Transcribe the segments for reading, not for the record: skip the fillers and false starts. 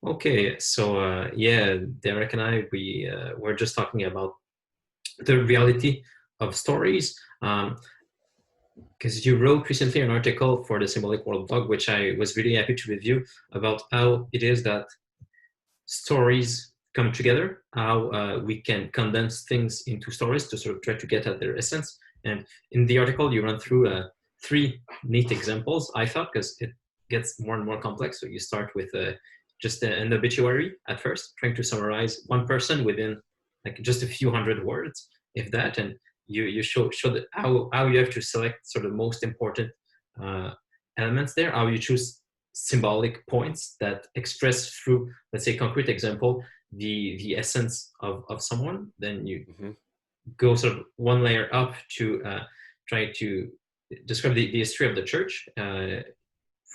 Okay, so yeah, Derek and I, we were just talking about the reality of stories. Because you wrote recently an article for the Symbolic World blog, which I was really happy to review about how it is that stories come together, how we can condense things into stories to sort of try to get at their essence. And in the article, you run through three neat examples, I thought, because it gets more and more complex. So you start with just an obituary at first, trying to summarize one person within like just a few hundred words, if that, and you show that how you have to select sort of most important uh, elements there, how you choose symbolic points that express through, let's say, concrete example, the essence of someone. Then you Hmm. go sort of one layer up to try to describe the history of the church,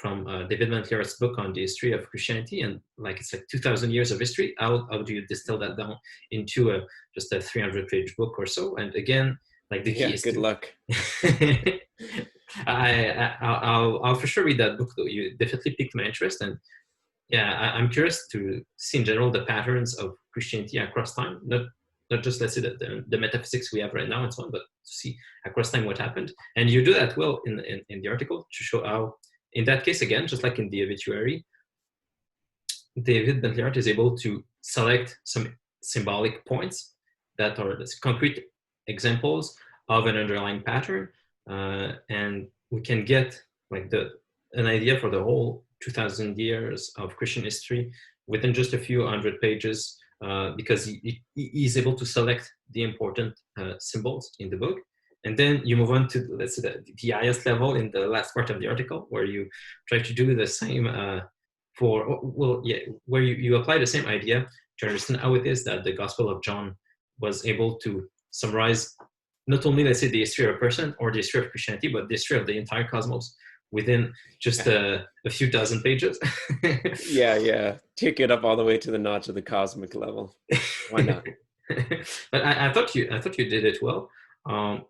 from David Van Clear's book on the history of Christianity, and like it's like 2,000 years of history. How do you distill that down into just a 300-page book or so? And again, like the key Yeah, is good to luck. I'll for sure read that book though. You definitely piqued my interest, and yeah, I'm curious to see in general the patterns of Christianity across time, not just let's say the metaphysics we have right now and so on, but to see across time what happened. And you do that well in the article to show how, in that case again, just like in the obituary, David Bentleyart is able to select some symbolic points that are concrete examples of an underlying pattern, and we can get like the an idea for the whole 2,000 years of Christian history within just a few hundred pages, because he's able to select the important symbols in the book. And then you move on to, let's say, the highest level in the last part of the article, where you try to do the same for, well, yeah, where you apply the same idea to understand how it is that the Gospel of John was able to summarize not only, let's say, the history of a person or the history of Christianity, but the history of the entire cosmos within just a few dozen pages. Yeah, yeah. Take it up all the way to the notch of the cosmic level. Why not? But I thought you did it well.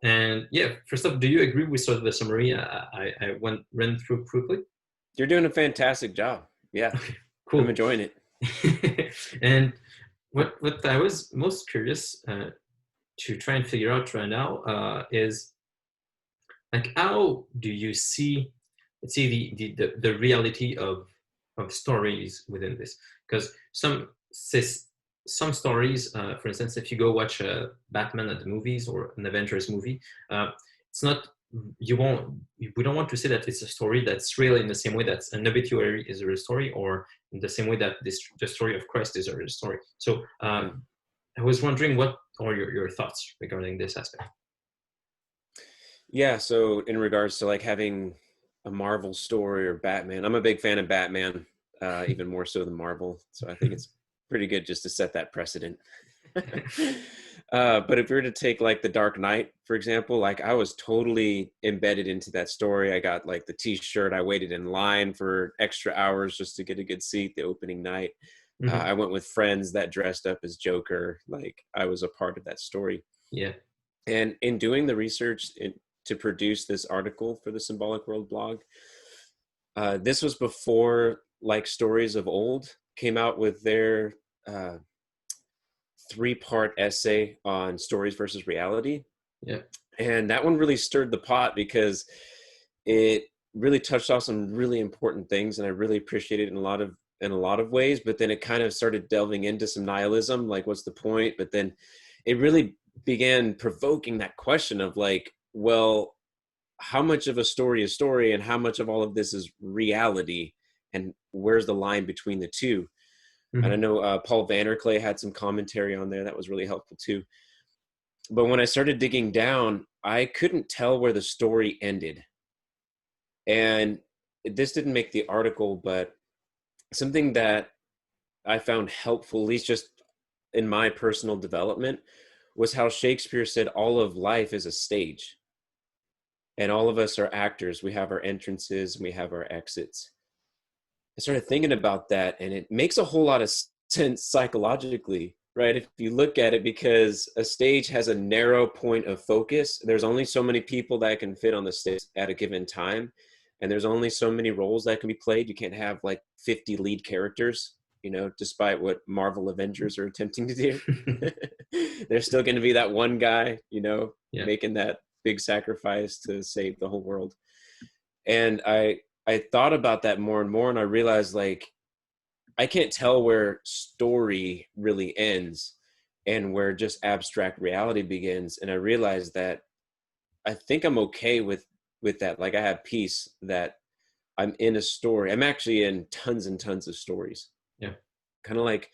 And yeah, first off, do you agree with sort of the summary I ran through quickly? You're doing a fantastic job. Yeah, I'm Cool. enjoying it. And what I was most curious to try and figure out right now is like, how do you see, let's see, the reality of stories within this? Because some stories, for instance, if you go watch Batman at the movies or an Avengers movie, it's not, you won't we don't want to say that it's a story that's real in the same way that an obituary is a real story, or in the same way that the story of Christ is a real story. So Mhm. I was wondering what are your thoughts regarding this aspect. Yeah, so in regards to like having a Marvel story or Batman, I'm a big fan of Batman, even more so than Marvel. So I think it's pretty good just to set that precedent. But if we were to take like The Dark Knight, for example, like I was totally embedded into that story. I got like the t-shirt. I waited in line for extra hours just to get a good seat the opening night. Hmm. I went with friends that dressed up as Joker. Like I was a part of that story. Yeah. And in doing the research to produce this article for the Symbolic World blog, this was before like Stories of Old came out with their uh, three-part essay on stories versus reality. Yeah. And that one really stirred the pot because it really touched off some really important things, and I really appreciated it in a lot of ways. But then it kind of started delving into some nihilism, like what's the point? But then it really began provoking that question of like, well, how much of a story is story, and how much of all of this is reality, and where's the line between the two? And I Hmm. know Paul Vanderklay had some commentary on there that was really helpful too. But when I started digging down, I couldn't tell where the story ended. And this didn't make the article, but something that I found helpful, at least just in my personal development, was how Shakespeare said all of life is a stage. And all of us are actors. We have our entrances and we have our exits. I started thinking about that, and it makes a whole lot of sense psychologically, right? If you look at it, because a stage has a narrow point of focus, there's only so many people that can fit on the stage at a given time, and there's only so many roles that can be played. You can't have like 50 lead characters you know, despite what Marvel Avengers are attempting to do. There's still going to be that one guy, you know, Yeah. making that big sacrifice to save the whole world. And I thought about that more and more, and I realized, like, I can't tell where story really ends and where just abstract reality begins. And I realized that I think I'm okay with that. Like, I have peace that I'm in a story. I'm actually in tons and tons of stories. Yeah. Kind of like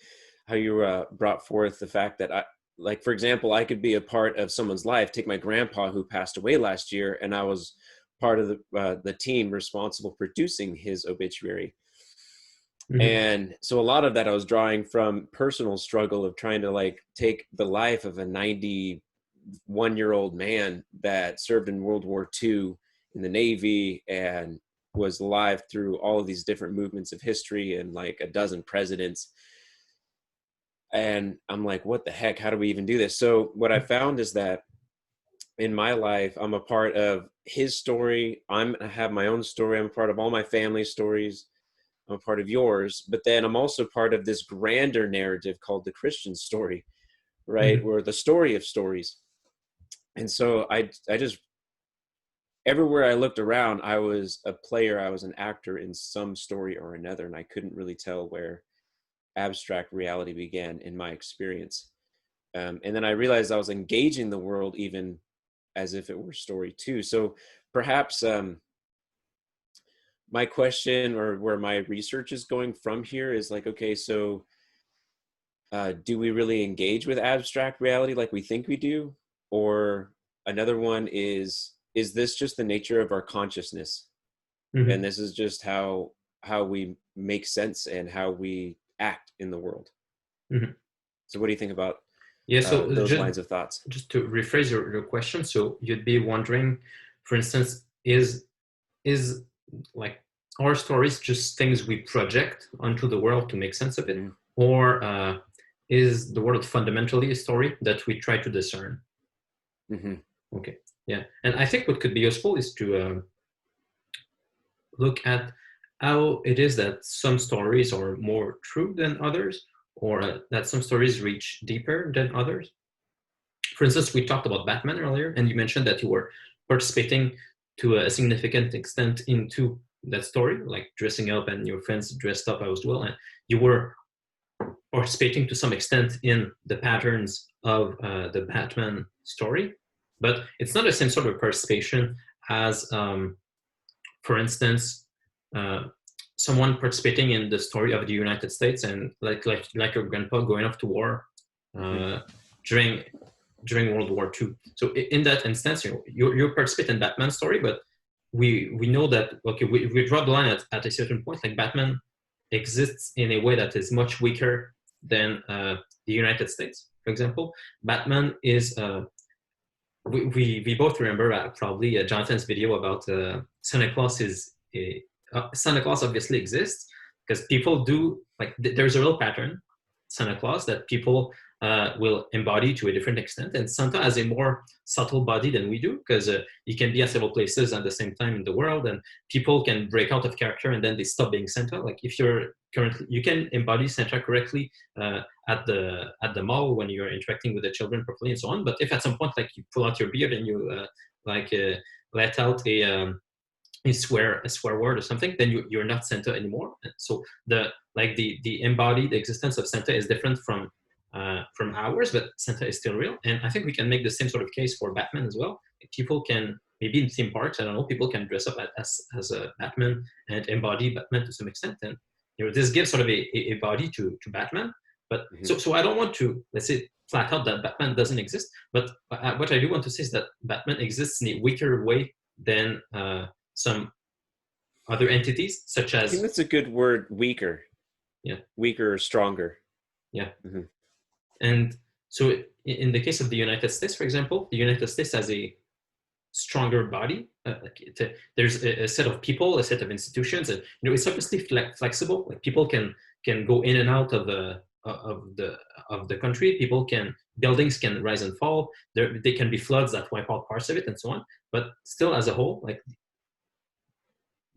how you brought forth the fact that like, for example, I could be a part of someone's life. Take my grandpa who passed away last year, and I was part of the team responsible for producing his obituary. Mm-hmm. And so a lot of that I was drawing from personal struggle of trying to, like, take the life of a 91-year-old man that served in World War II in the Navy and was alive through all of these different movements of history and like a dozen presidents. And I'm like, what the heck? How do we even do this? So what I found is that in my life, I'm a part of his story. I have my own story. I'm a part of all my family's stories. I'm a part of yours. But then I'm also part of this grander narrative called the Christian story, right? Mm-hmm. Or the story of stories. And so I just, everywhere I looked around, I was a player, I was an actor in some story or another, and I couldn't really tell where abstract reality began in my experience. And then I realized I was engaging the world even as if it were story too. So perhaps my question, or where my research is going from here, is like, okay, so do we really engage with abstract reality like we think we do? Or another one is this just the nature of our consciousness? Mm-hmm. And this is just how we make sense and how we act in the world. Mm-hmm. So what do you think about Yeah, so those lines of thoughts? just to rephrase your question, so you'd be wondering, for instance, is like our stories just things we project onto the world to make sense of it, Mm-hmm. or is the world fundamentally a story that we try to discern? Mm-hmm. Okay, yeah, and I think what could be useful is to look at how it is that some stories are more true than others, or that some stories reach deeper than others. For instance, we talked about Batman earlier, and you mentioned that you were participating to a significant extent into that story, like dressing up, and your friends dressed up as well, and you were participating to some extent in the patterns of the Batman story. But it's not the same sort of participation as, for instance, uh, someone participating in the story of the United States, and like your grandpa going off to war Mm-hmm. during World War II. So in that instance, you participate in Batman's story, but we know that, okay, we draw the line at a certain point. Like, Batman exists in a way that is much weaker than the United States. For example, Batman is. We both remember probably Jonathan's video about Santa Claus Santa Claus obviously exists because people do, like, there's a real pattern, Santa Claus, that people will embody to a different extent, and Santa has a more subtle body than we do, because he can be at several places at the same time in the world, and people can break out of character and then they stop being Santa. Like, if you're currently, you can embody Santa correctly at the mall when you're interacting with the children properly and so on, but if at some point, like, you pull out your beard and you let out a swear word or something, then you're not Santa anymore. And so the embodied existence of Santa is different from ours, but Santa is still real. And I think we can make the same sort of case for Batman as well. People can, maybe in theme parks, I don't know, people can dress up as a Batman and embody Batman to some extent, and this gives sort of a body to Batman. But Mm-hmm. so I don't want to, let's say, flat out that Batman doesn't exist, but what I do want to say is that Batman exists in a weaker way than some other entities, such I think as, that's a good word, weaker. yeah, Weaker or stronger. yeah. Mm-hmm. And so in the case of the United States, for example, the United States has a stronger body. There's a set of people, a set of institutions, and it's obviously flexible. Like, people can go in and out of the country. Buildings can rise and fall. They can be floods that wipe out parts of it and so on. But still, as a whole, like,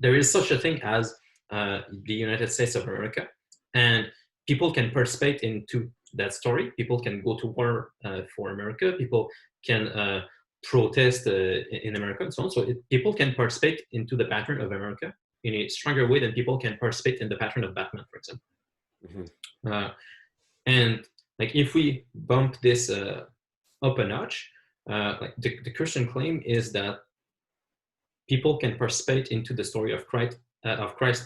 there is such a thing as the United States of America, and people can participate into that story. People can go to war for America. People can protest in America and so on. So people can participate into the pattern of America in a stronger way than people can participate in the pattern of Batman, for example. Mm-hmm. And like if we bump this up a notch, like the Christian claim is that people can participate into the story of Christ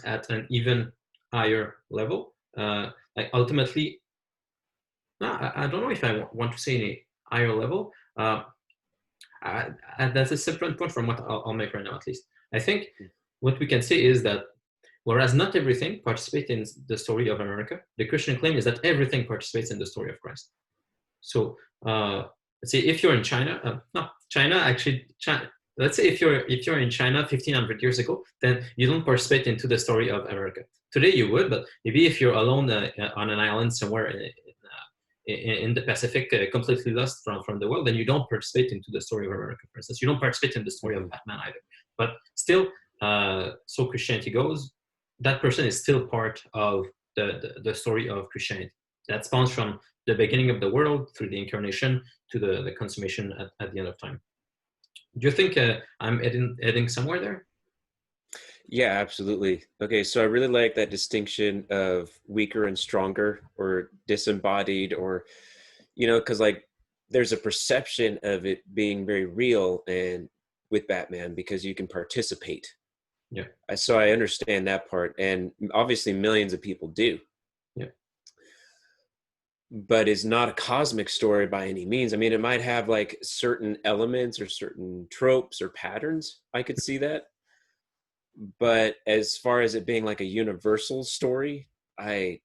at an even higher level. Like ultimately, I don't know if I want to say in a higher level. That's a separate point from what I'll make right now, at least. I think what we can say is that whereas not everything participates in the story of America, the Christian claim is that everything participates in the story of Christ. So let's say if you're in China, let's say if you're in China 1500 years ago, then you don't participate into the story of America. Today you would, but maybe if you're alone on an island somewhere in the Pacific, completely lost from the world, then you don't participate into the story of America, for instance. You don't participate in the story of Batman either. But still, so Christianity goes, that person is still part of the story of Christianity. That spawns from the beginning of the world through the incarnation to the consummation at the end of time. Do you think I'm heading somewhere there? Yeah, absolutely. Okay, so I really like that distinction of weaker and stronger, or disembodied, or, because like there's a perception of it being very real and with Batman because you can participate. Yeah. So I understand that part, and obviously millions of people do. Yeah. But it's not a cosmic story by any means. I mean, it might have like certain elements or certain tropes or patterns. I could see that. But as far as it being like a universal story, I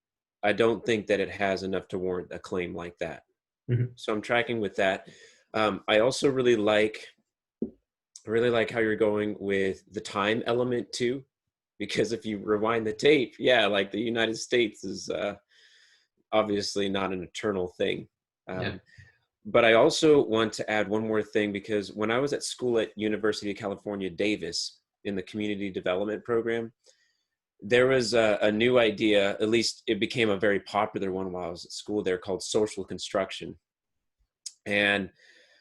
don't think that it has enough to warrant a claim like that. Mm-hmm. So I'm tracking with that. I also really like how you're going with the time element too, because if you rewind the tape, yeah, like the United States is obviously not an eternal thing. Yeah. But I also want to add one more thing, because when I was at school at University of California, Davis, in the community development program, there was a new idea, at least it became a very popular one while I was at school there, called social construction. And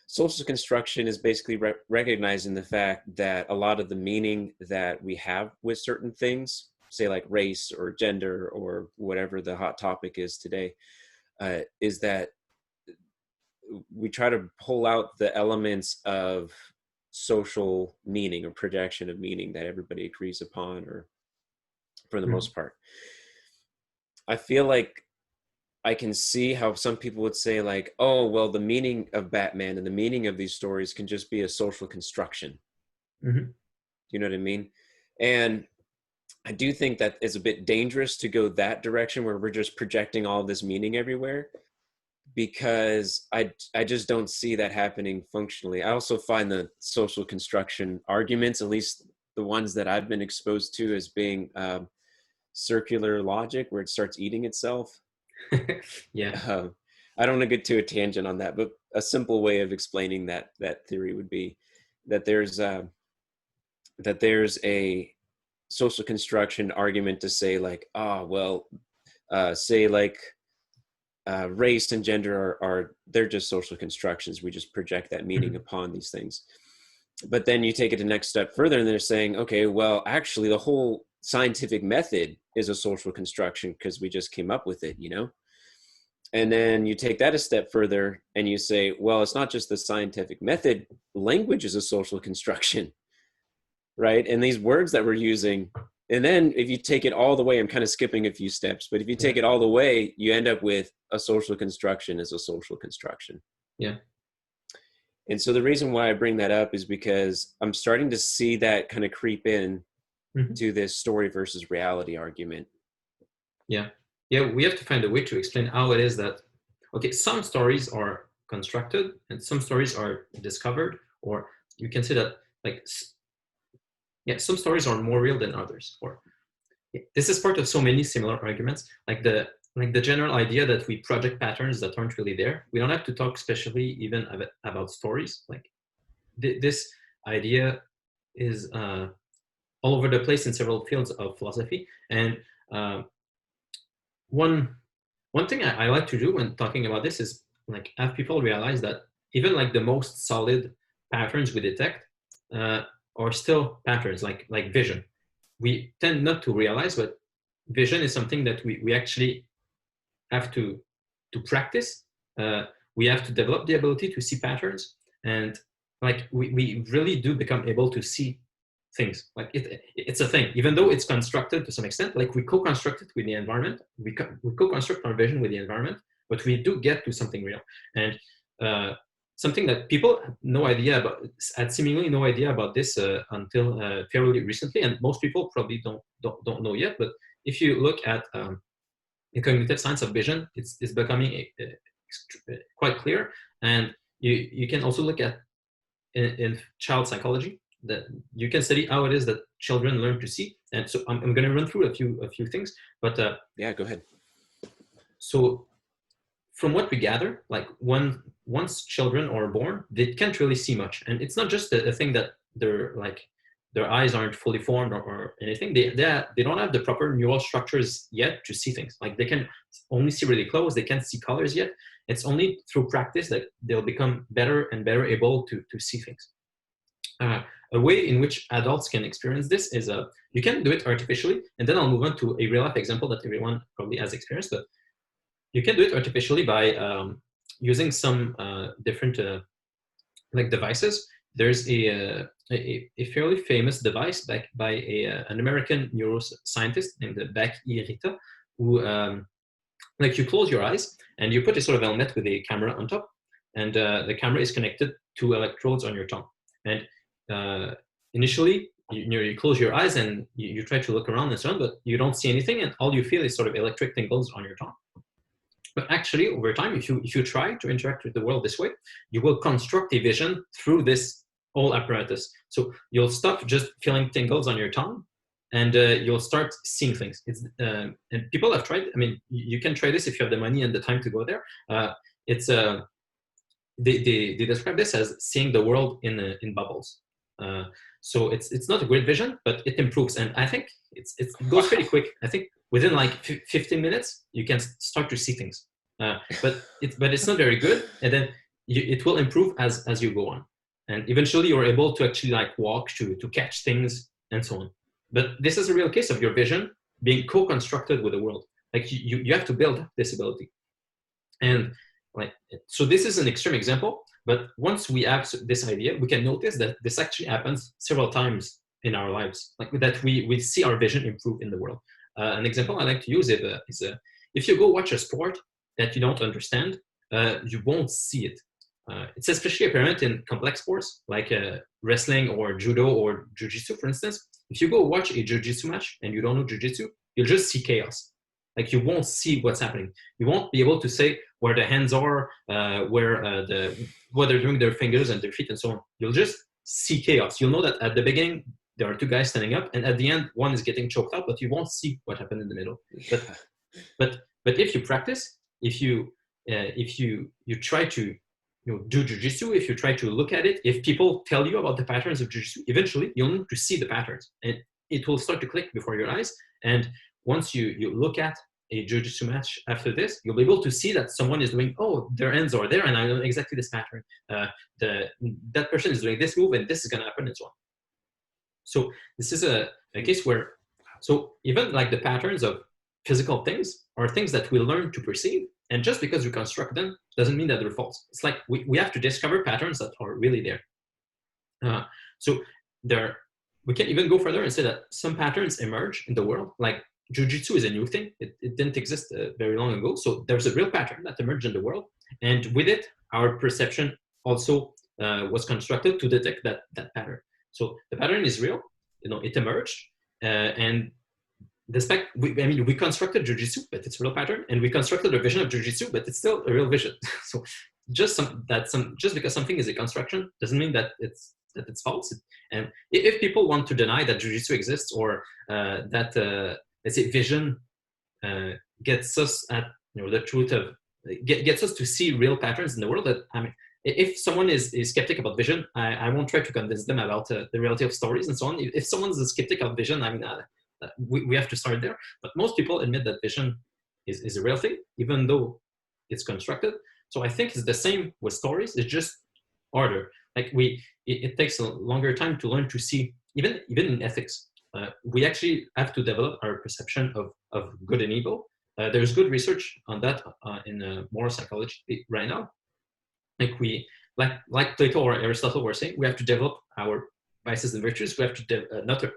social construction is basically recognizing the fact that a lot of the meaning that we have with certain things, say like race or gender or whatever the hot topic is today, is that we try to pull out the elements of social meaning or projection of meaning that everybody agrees upon, or for the most part. I feel like I can see how some people would say like, oh, well, the meaning of Batman and the meaning of these stories can just be a social construction. Mm-hmm. You know what I mean? And I do think that it's a bit dangerous to go that direction where we're just projecting all this meaning everywhere, because I just don't see that happening functionally. I also find the social construction arguments, at least the ones that I've been exposed to, as being circular logic, where it starts eating itself. Yeah. I don't want to get to a tangent on that, but a simple way of explaining that theory would be that there's a social construction argument to say like, say like race and gender are they're just social constructions. We just project that meaning upon these things. But then you take it a next step further, and they're saying, okay, well, actually, the whole scientific method is a social construction because we just came up with it, And then you take that a step further, and you say, well, it's not just the scientific method. Language is a social construction, right? And these words that we're using. And then if you take it all the way, I'm kind of skipping a few steps, but if you take it all the way, you end up with a social construction as a social construction. Yeah. And so the reason why I bring that up is because I'm starting to see that kind of creep in to this story versus reality argument. Yeah. Yeah, we have to find a way to explain how it is that, okay, some stories are constructed and some stories are discovered, or you can say that like, yeah, some stories are more real than others. Or this is part of so many similar arguments, like the general idea that we project patterns that aren't really there. We don't have to talk specially even about stories. Like this idea is all over the place in several fields of philosophy. And one one thing I like to do when talking about this is like have people realize that even like the most solid patterns we detect are still patterns like vision. We tend not to realize, but vision is something that we actually have to practice. We have to develop the ability to see patterns, and like we really do become able to see things. Like it's a thing, even though it's constructed to some extent. Like we co-construct it with the environment. We co-construct our vision with the environment, but we do get to something real. And something that people had no idea about, had seemingly no idea about this until fairly recently, and most people probably don't know yet. But if you look at the cognitive science of vision, it's becoming quite clear. And you can also look at in child psychology that you can study how it is that children learn to see. And so I'm going to run through a few things, but yeah, go ahead. So from what we gather, like once children are born, they can't really see much, and it's not just a thing that their eyes aren't fully formed or anything. They don't have the proper neural structures yet to see things. Like they can only see really close. They can't see colors yet. It's only through practice that they'll become better and better able to see things. A way in which adults can experience this is you can do it artificially, and then I'll move on to a real life example that everyone probably has experienced. But you can do it artificially by using some different like devices. There's a fairly famous device by an American neuroscientist named Baki Rita, who like you close your eyes and you put a sort of helmet with a camera on top, and the camera is connected to electrodes on your tongue. And initially, you close your eyes and you try to look around and so on, but you don't see anything, and all you feel is sort of electric tingles on your tongue. But actually, over time, if you try to interact with the world this way, you will construct a vision through this whole apparatus. So you'll stop just feeling tingles on your tongue, and you'll start seeing things. And people have tried. I mean, you can try this if you have the money and the time to go there. They describe this as seeing the world in bubbles. So it's not a great vision, but it improves, and I think it goes pretty quick. I think within like 15 minutes you can start to see things, but it's not very good, and then it will improve as you go on, and eventually you're able to actually like walk to catch things and so on. But this is a real case of your vision being co-constructed with the world. Like you have to build this ability, and like so this is an extreme example. But once we have this idea, we can notice that this actually happens several times in our lives, like that we see our vision improve in the world. An example I like to use is if you go watch a sport that you don't understand, you won't see it. It's especially apparent in complex sports like wrestling or judo or jiu-jitsu, for instance. If you go watch a jiu-jitsu match and you don't know jiu-jitsu, you'll just see chaos. Like you won't see what's happening. You won't be able to say where the hands are, what they're doing, their fingers and their feet and so on. You'll just see chaos. You'll know that at the beginning there are two guys standing up, and at the end one is getting choked out, but you won't see what happened in the middle. But if you practice, if you try to do jiu-jitsu, if you try to look at it, if people tell you about the patterns of jiu-jitsu, eventually you'll need to see the patterns, and it will start to click before your eyes. And once you look at a jiu-jitsu match after this, you'll be able to see that someone is doing, oh, their hands are there, and I know exactly this pattern. That person is doing this move, and this is going to happen, and so on. So this is a case where, so even like the patterns of physical things are things that we learn to perceive, and just because we construct them doesn't mean that they're false. It's like we have to discover patterns that are really there. So we can even go further and say that some patterns emerge in the world, like jiu-jitsu is a new thing. It didn't exist very long ago. So there's a real pattern that emerged in the world. And with it, our perception also was constructed to detect that pattern. So the pattern is real, it emerged. And we constructed jiu-jitsu, but it's a real pattern. And we constructed a vision of jiu-jitsu, but it's still a real vision. So just because something is a construction doesn't mean that it's false. And if people want to deny that jiu-jitsu exists, or that let's say vision gets us at the truth of gets us to see real patterns in the world. That if someone is skeptic about vision, I won't try to convince them about the reality of stories and so on. If someone's a skeptic of vision, we have to start there. But most people admit that vision is a real thing, even though it's constructed. So I think it's the same with stories. It's just harder. Like it takes a longer time to learn to see, even in ethics. We actually have to develop our perception of good and evil. There's good research on that in moral psychology right now. Like like Plato or Aristotle were saying, we have to develop our vices and virtues. We have to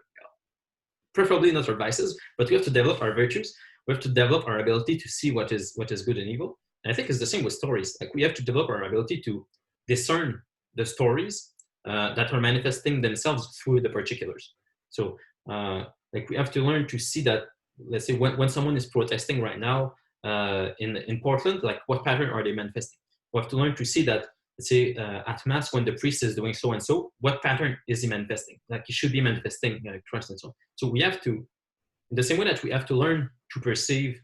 preferably not our vices, but we have to develop our virtues. We have to develop our ability to see what is good and evil. And I think it's the same with stories. Like we have to develop our ability to discern the stories that are manifesting themselves through the particulars. So like we have to learn to see that, let's say when someone is protesting right now in Portland, like what pattern are they manifesting? We have to learn to see that, let's say at mass, when the priest is doing so and so, what pattern is he manifesting? Like he should be manifesting trust and so on. So we have to, in the same way that we have to learn to perceive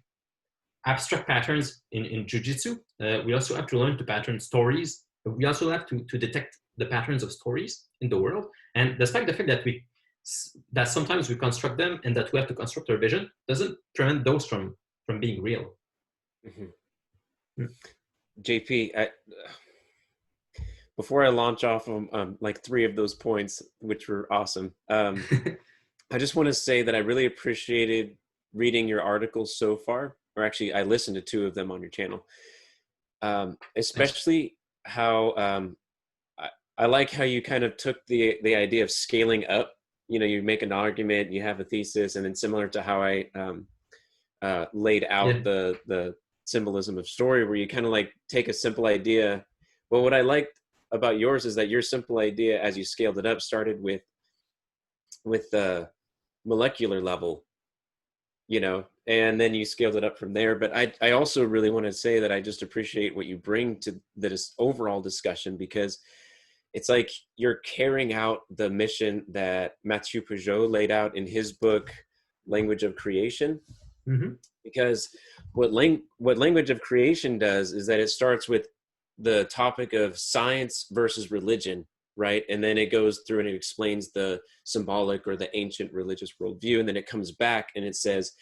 abstract patterns in jiu-jitsu, we also have to learn to pattern stories. We also have to detect the patterns of stories in the world. And despite the fact that sometimes we construct them and that we have to construct our vision, doesn't prevent those from being real. Mm-hmm. JP, before I launch off on like 3 of those points, which were awesome, I just want to say that I really appreciated reading your articles so far, or actually I listened to 2 of them on your channel, especially how I like how you kind of took the idea of scaling up. You know, you make an argument, you have a thesis, and then similar to how I laid out the symbolism of story, where you kind of like take a simple idea. But what I liked about yours is that your simple idea, as you scaled it up, started with the molecular level, you know, and then you scaled it up from there. But I also really want to say that I just appreciate what you bring to this overall discussion, because it's like you're carrying out the mission that Mathieu Peugeot laid out in his book, Language of Creation. Mm-hmm. Because what Language of Creation does is that it starts with the topic of science versus religion, right? And then it goes through and it explains the symbolic or the ancient religious worldview. And then it comes back and it says,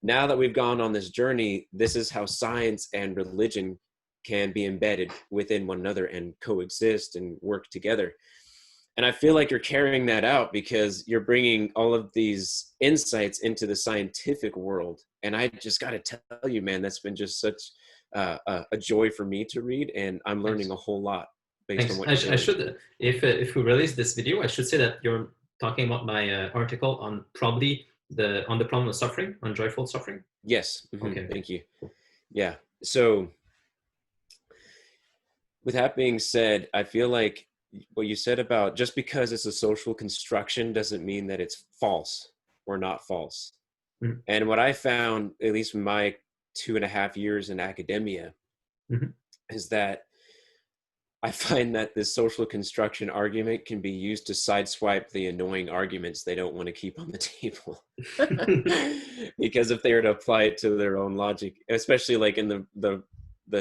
now that we've gone on this journey, this is how science and religion can be embedded within one another and coexist and work together. And I feel like you're carrying that out, because you're bringing all of these insights into the scientific world. And I just got to tell you, man, that's been just such a joy for me to read. And I'm learning a whole lot based on what you're doing. I should, if we release this video, I should say that you're talking about my article on probably on the problem of suffering, on joyful suffering. Yes. Mm-hmm. Okay. Thank you. Yeah. So with that being said, I feel like what you said about just because it's a social construction doesn't mean that it's false or not false. Mm-hmm. And what I found, at least in my 2.5 years in academia, mm-hmm. is that I find that this social construction argument can be used to sideswipe the annoying arguments they don't want to keep on the table. Because if they were to apply it to their own logic, especially like in the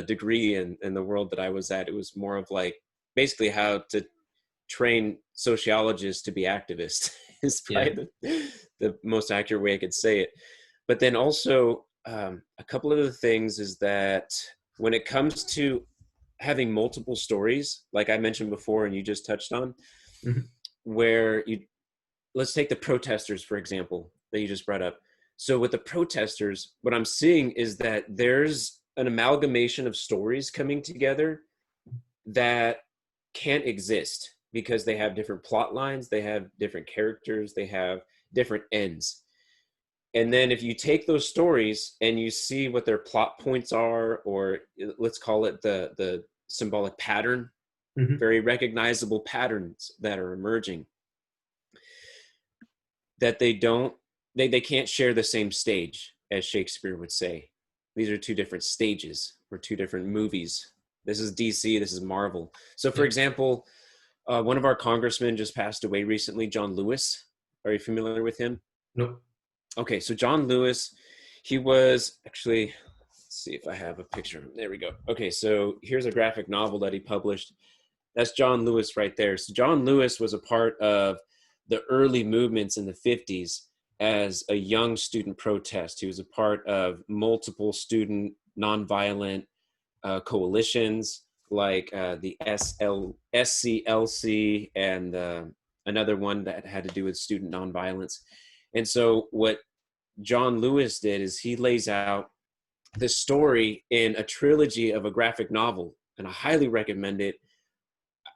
degree and the world that I was at, it was more of like basically how to train sociologists to be activists is probably the most accurate way I could say it. But then also a couple of the things is that when it comes to having multiple stories, like I mentioned before and you just touched on, mm-hmm. where let's take the protesters, for example, that you just brought up. So with the protesters, what I'm seeing is that there's an amalgamation of stories coming together that can't exist because they have different plot lines, they have different characters, they have different ends. And then if you take those stories and you see what their plot points are, or let's call it the symbolic pattern, mm-hmm. very recognizable patterns that are emerging, that they can't share the same stage, as Shakespeare would say. These are 2 different stages or 2 different movies. This is DC, this is Marvel. So for example, one of our congressmen just passed away recently, John Lewis. Are you familiar with him? No. Okay, so John Lewis, he was actually, let's see if I have a picture. There we go. Okay, so here's a graphic novel that he published. That's John Lewis right there. So John Lewis was a part of the early movements in the 50s as a young student protest. He was a part of multiple student nonviolent coalitions like the SCLC and another one that had to do with student nonviolence. And so what John Lewis did is he lays out the story in a trilogy of a graphic novel, and I highly recommend it.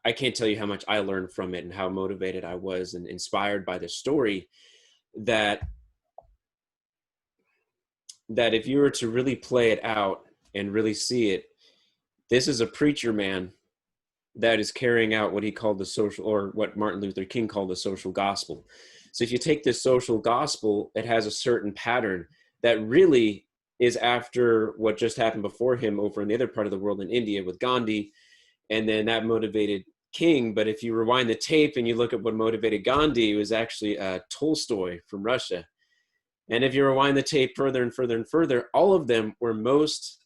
I can't tell you how much I learned from it and how motivated I was and inspired by the story, that if you were to really play it out and really see it, this is a preacher man that is carrying out what he called the social, or what Martin Luther King called the social gospel. So if you take this social gospel, it has a certain pattern that really is after what just happened before him over in the other part of the world in India with Gandhi, and then that motivated King. But if you rewind the tape and you look at what motivated Gandhi, it was actually Tolstoy from Russia. And if you rewind the tape further and further and further, all of them were most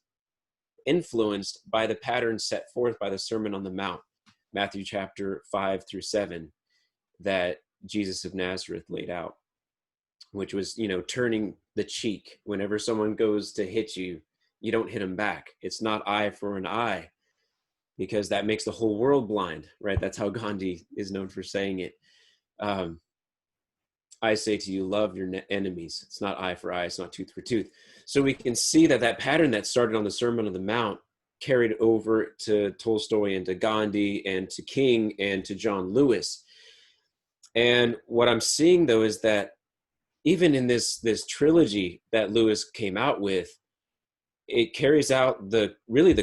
influenced by the pattern set forth by the Sermon on the Mount, Matthew chapter 5-7, that Jesus of Nazareth laid out, which was, turning the cheek. Whenever someone goes to hit you, you don't hit them back. It's not eye for an eye, because that makes the whole world blind, right? That's how Gandhi is known for saying it. I say to you, love your enemies. It's not eye for eye. It's not tooth for tooth. So we can see that pattern that started on the Sermon on the Mount carried over to Tolstoy and to Gandhi and to King and to John Lewis. And what I'm seeing, though, is that even in this trilogy that Lewis came out with, it carries out the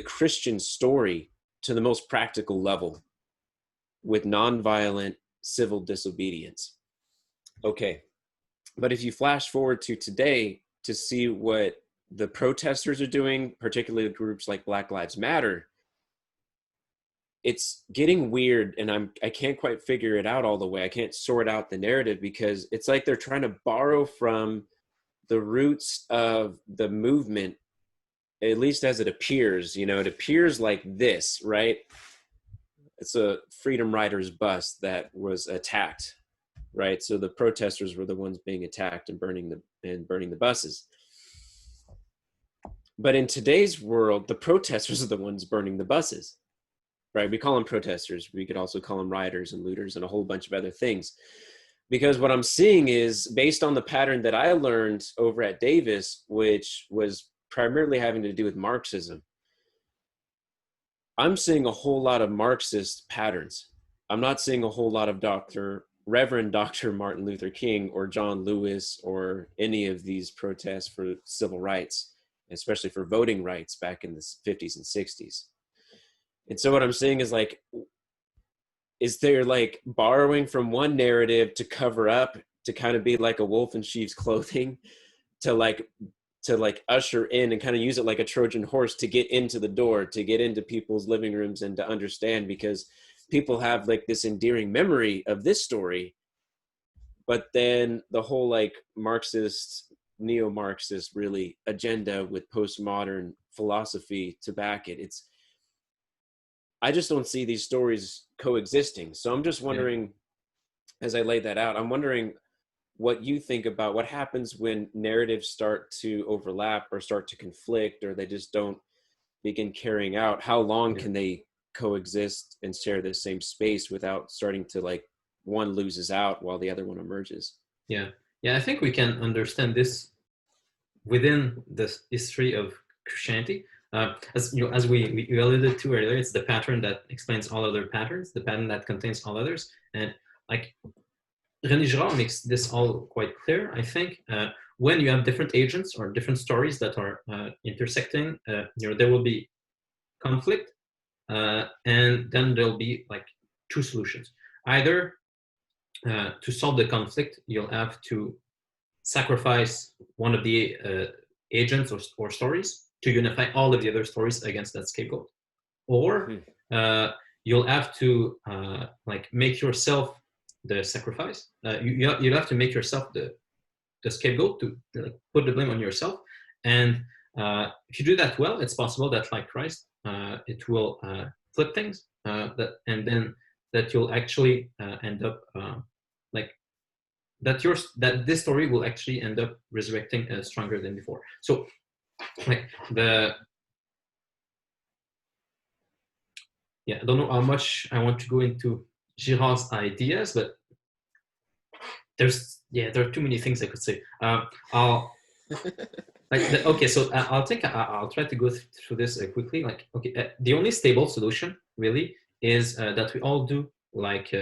Christian story to the most practical level with nonviolent civil disobedience. Okay, but if you flash forward to today to see what the protesters are doing, particularly groups like Black Lives Matter, it's getting weird, and I can't quite figure it out all the way. I can't sort out the narrative, because it's like they're trying to borrow from the roots of the movement, at least as it appears. It appears like this, right? It's a Freedom Riders bus that was attacked, right? So the protesters were the ones being attacked and burning the buses. But in today's world, the protesters are the ones burning the buses, right? We call them protesters. We could also call them rioters and looters and a whole bunch of other things. Because what I'm seeing is, based on the pattern that I learned over at Davis, which was primarily having to do with Marxism, I'm seeing a whole lot of Marxist patterns. I'm not seeing a whole lot of Reverend Dr. Martin Luther King or John Lewis or any of these protests for civil rights, especially for voting rights back in the 50s and 60s. And so what I'm seeing is they're like borrowing from one narrative to cover up, to kind of be like a wolf in sheep's clothing, to usher in and kind of use it like a Trojan horse to get into the door, to get into people's living rooms and to understand, because people have like this endearing memory of this story, but then the whole like Marxist, neo-Marxist really agenda with postmodern philosophy to back it. I just don't see these stories coexisting. So I'm just wondering, as I laid that out, I'm wondering what you think about what happens when narratives start to overlap or start to conflict, or they just don't begin carrying out. How long can they coexist and share the same space without starting to like one loses out while the other one emerges? Yeah, I think we can understand this within the history of Christianity. As we alluded to earlier, it's the pattern that explains all other patterns, the pattern that contains all others. And like René Girard makes this all quite clear, I think. When you have different agents or different stories that are intersecting, there will be conflict, and then there'll be like two solutions. Either to solve the conflict, you'll have to sacrifice one of the agents or stories to unify all of the other stories against that scapegoat, or you'll have to make yourself the sacrifice. You'll have to make yourself the scapegoat, to put the blame on yourself. And if you do that well, it's possible that, like Christ, it will flip things, and then that you'll actually end up that this story will actually end up resurrecting stronger than before. So like I don't know how much I want to go into Girard's ideas, but there are too many things I could say. I'll okay, so I'll try to go through this quickly. Like, okay, the only stable solution really is that we all do like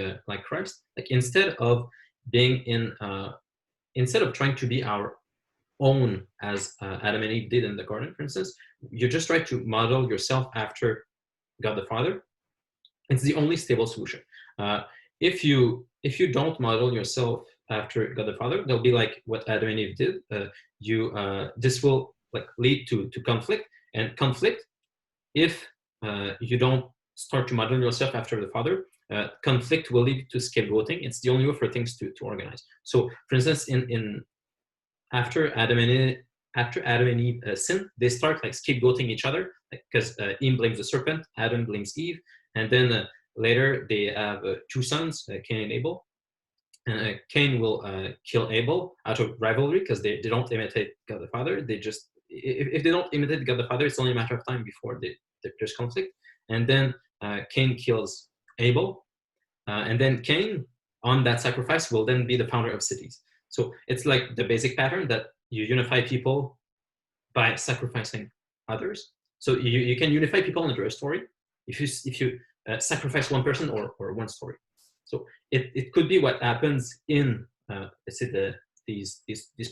Christ. Like instead of being instead of trying to be our own as Adam and Eve did in the garden, for instance, you just try to model yourself after God the Father. It's the only stable solution. If you don't model yourself after God the Father, they'll be like what Adam and Eve did. This will like lead to conflict, and conflict if you don't start to model yourself after the Father. Conflict will lead to scapegoating. It's the only way for things to organize. So, for instance, in after Adam and Eve sin, they start like scapegoating each other because Eve blames the serpent, Adam blames Eve, and then later they have two sons, Cain and Abel. Cain will kill Abel out of rivalry because they don't imitate God the Father. They just if they don't imitate God the Father, it's only a matter of time before there's conflict. And then Cain kills Abel, and then Cain on that sacrifice will then be the founder of cities. So it's like the basic pattern that you unify people by sacrificing others. So you can unify people under a story if you sacrifice one person or one story. So it could be what happens in let's say these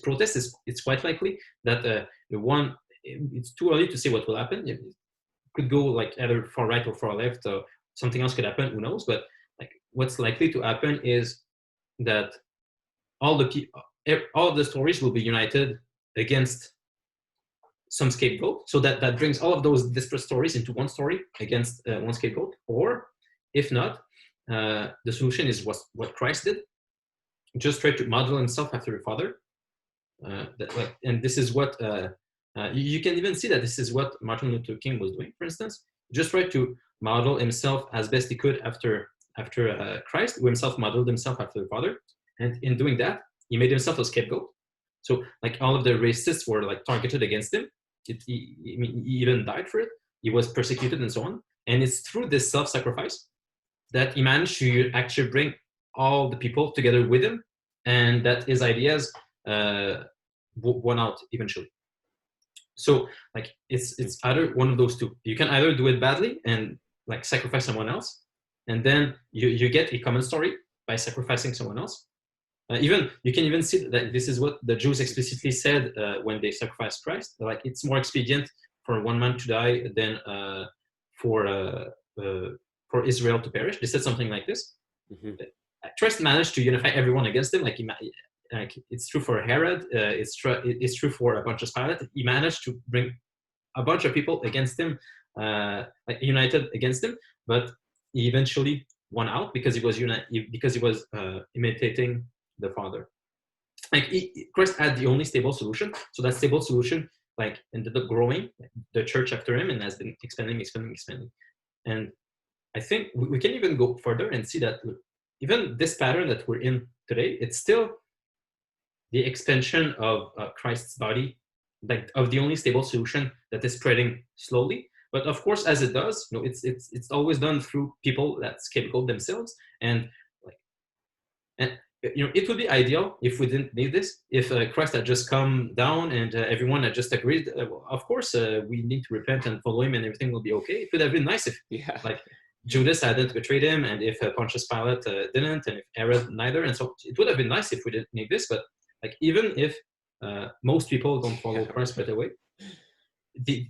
protests. It's quite likely that it's too early to say what will happen. It could go like either far right or far left. Or something else could happen. Who knows? But like what's likely to happen is that all of the stories will be united against some scapegoat, so that brings all of those disparate stories into one story against one scapegoat. Or if not, the solution is what Christ did. Just try to model himself after the Father. And this is what you can even see that this is what Martin Luther King was doing, for instance. Just try to model himself as best he could after Christ, who himself modeled himself after the Father. And in doing that, he made himself a scapegoat. So like all of the racists were like targeted against him. He even died for it. He was persecuted and so on. And it's through this self-sacrifice that he managed to actually bring all the people together with him, and that his ideas won out eventually. So like it's either one of those two. You can either do it badly and like sacrifice someone else, and then you get a common story by sacrificing someone else. Even you can even see that this is what the Jews explicitly said when they sacrificed Christ. Like it's more expedient for one man to die than for Israel to perish. They said something like this. Mm-hmm. Christ managed to unify everyone against him. Like it's true for Herod. It's true for a bunch of Pilate. He managed to bring a bunch of people against him, like united against him. But he eventually won out because he was imitating the Father. Like Christ had the only stable solution. So that stable solution like ended up growing the church after him and has been expanding. And I think we can even go further and see that even this pattern that we're in today, it's still the expansion of Christ's body, like of the only stable solution that is spreading slowly. But of course, as it does, it's always done through people that scapegoat themselves. And it would be ideal if we didn't need this. If Christ had just come down and everyone had just agreed, of course, we need to repent and follow him and everything will be okay. It would have been nice if like Judas hadn't betrayed him, and if Pontius Pilate didn't, and if Herod neither. And so it would have been nice if we didn't need this. But like even if most people don't follow Christ right away,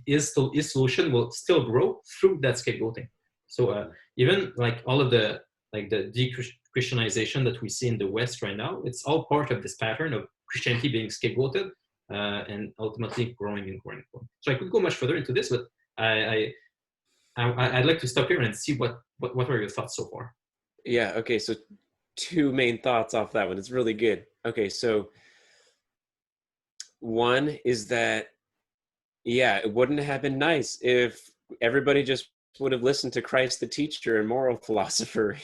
his solution will still grow through that scapegoating. So even like all of the de-Christianization that we see in the West right now, it's all part of this pattern of Christianity being scapegoated and ultimately growing and growing. So I could go much further into this, but I'd like to stop here and see what are your thoughts so far. Yeah. Okay. So two main thoughts off that one. It's really good. Okay. So one is that, it wouldn't have been nice if everybody just would have listened to Christ, the teacher and moral philosopher,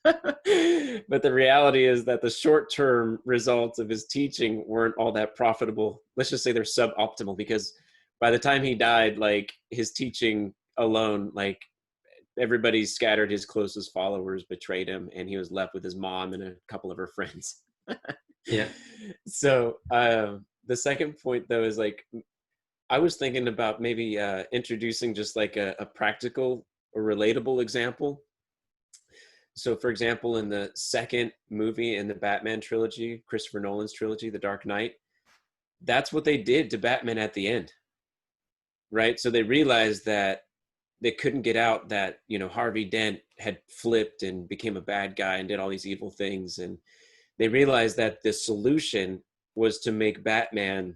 But the reality is that the short-term results of his teaching weren't all that profitable. Let's just say they're suboptimal, because by the time he died, like his teaching alone, like everybody scattered, his closest followers betrayed him, and he was left with his mom and a couple of her friends. Yeah. So the second point though is like, I was thinking about maybe introducing just like a practical or relatable example. So for example, in the second movie in the Batman trilogy, Christopher Nolan's trilogy, The Dark Knight, that's what they did to Batman at the end, right? So they realized that they couldn't get out that, you know, Harvey Dent had flipped and became a bad guy and did all these evil things. And they realized that the solution was to make Batman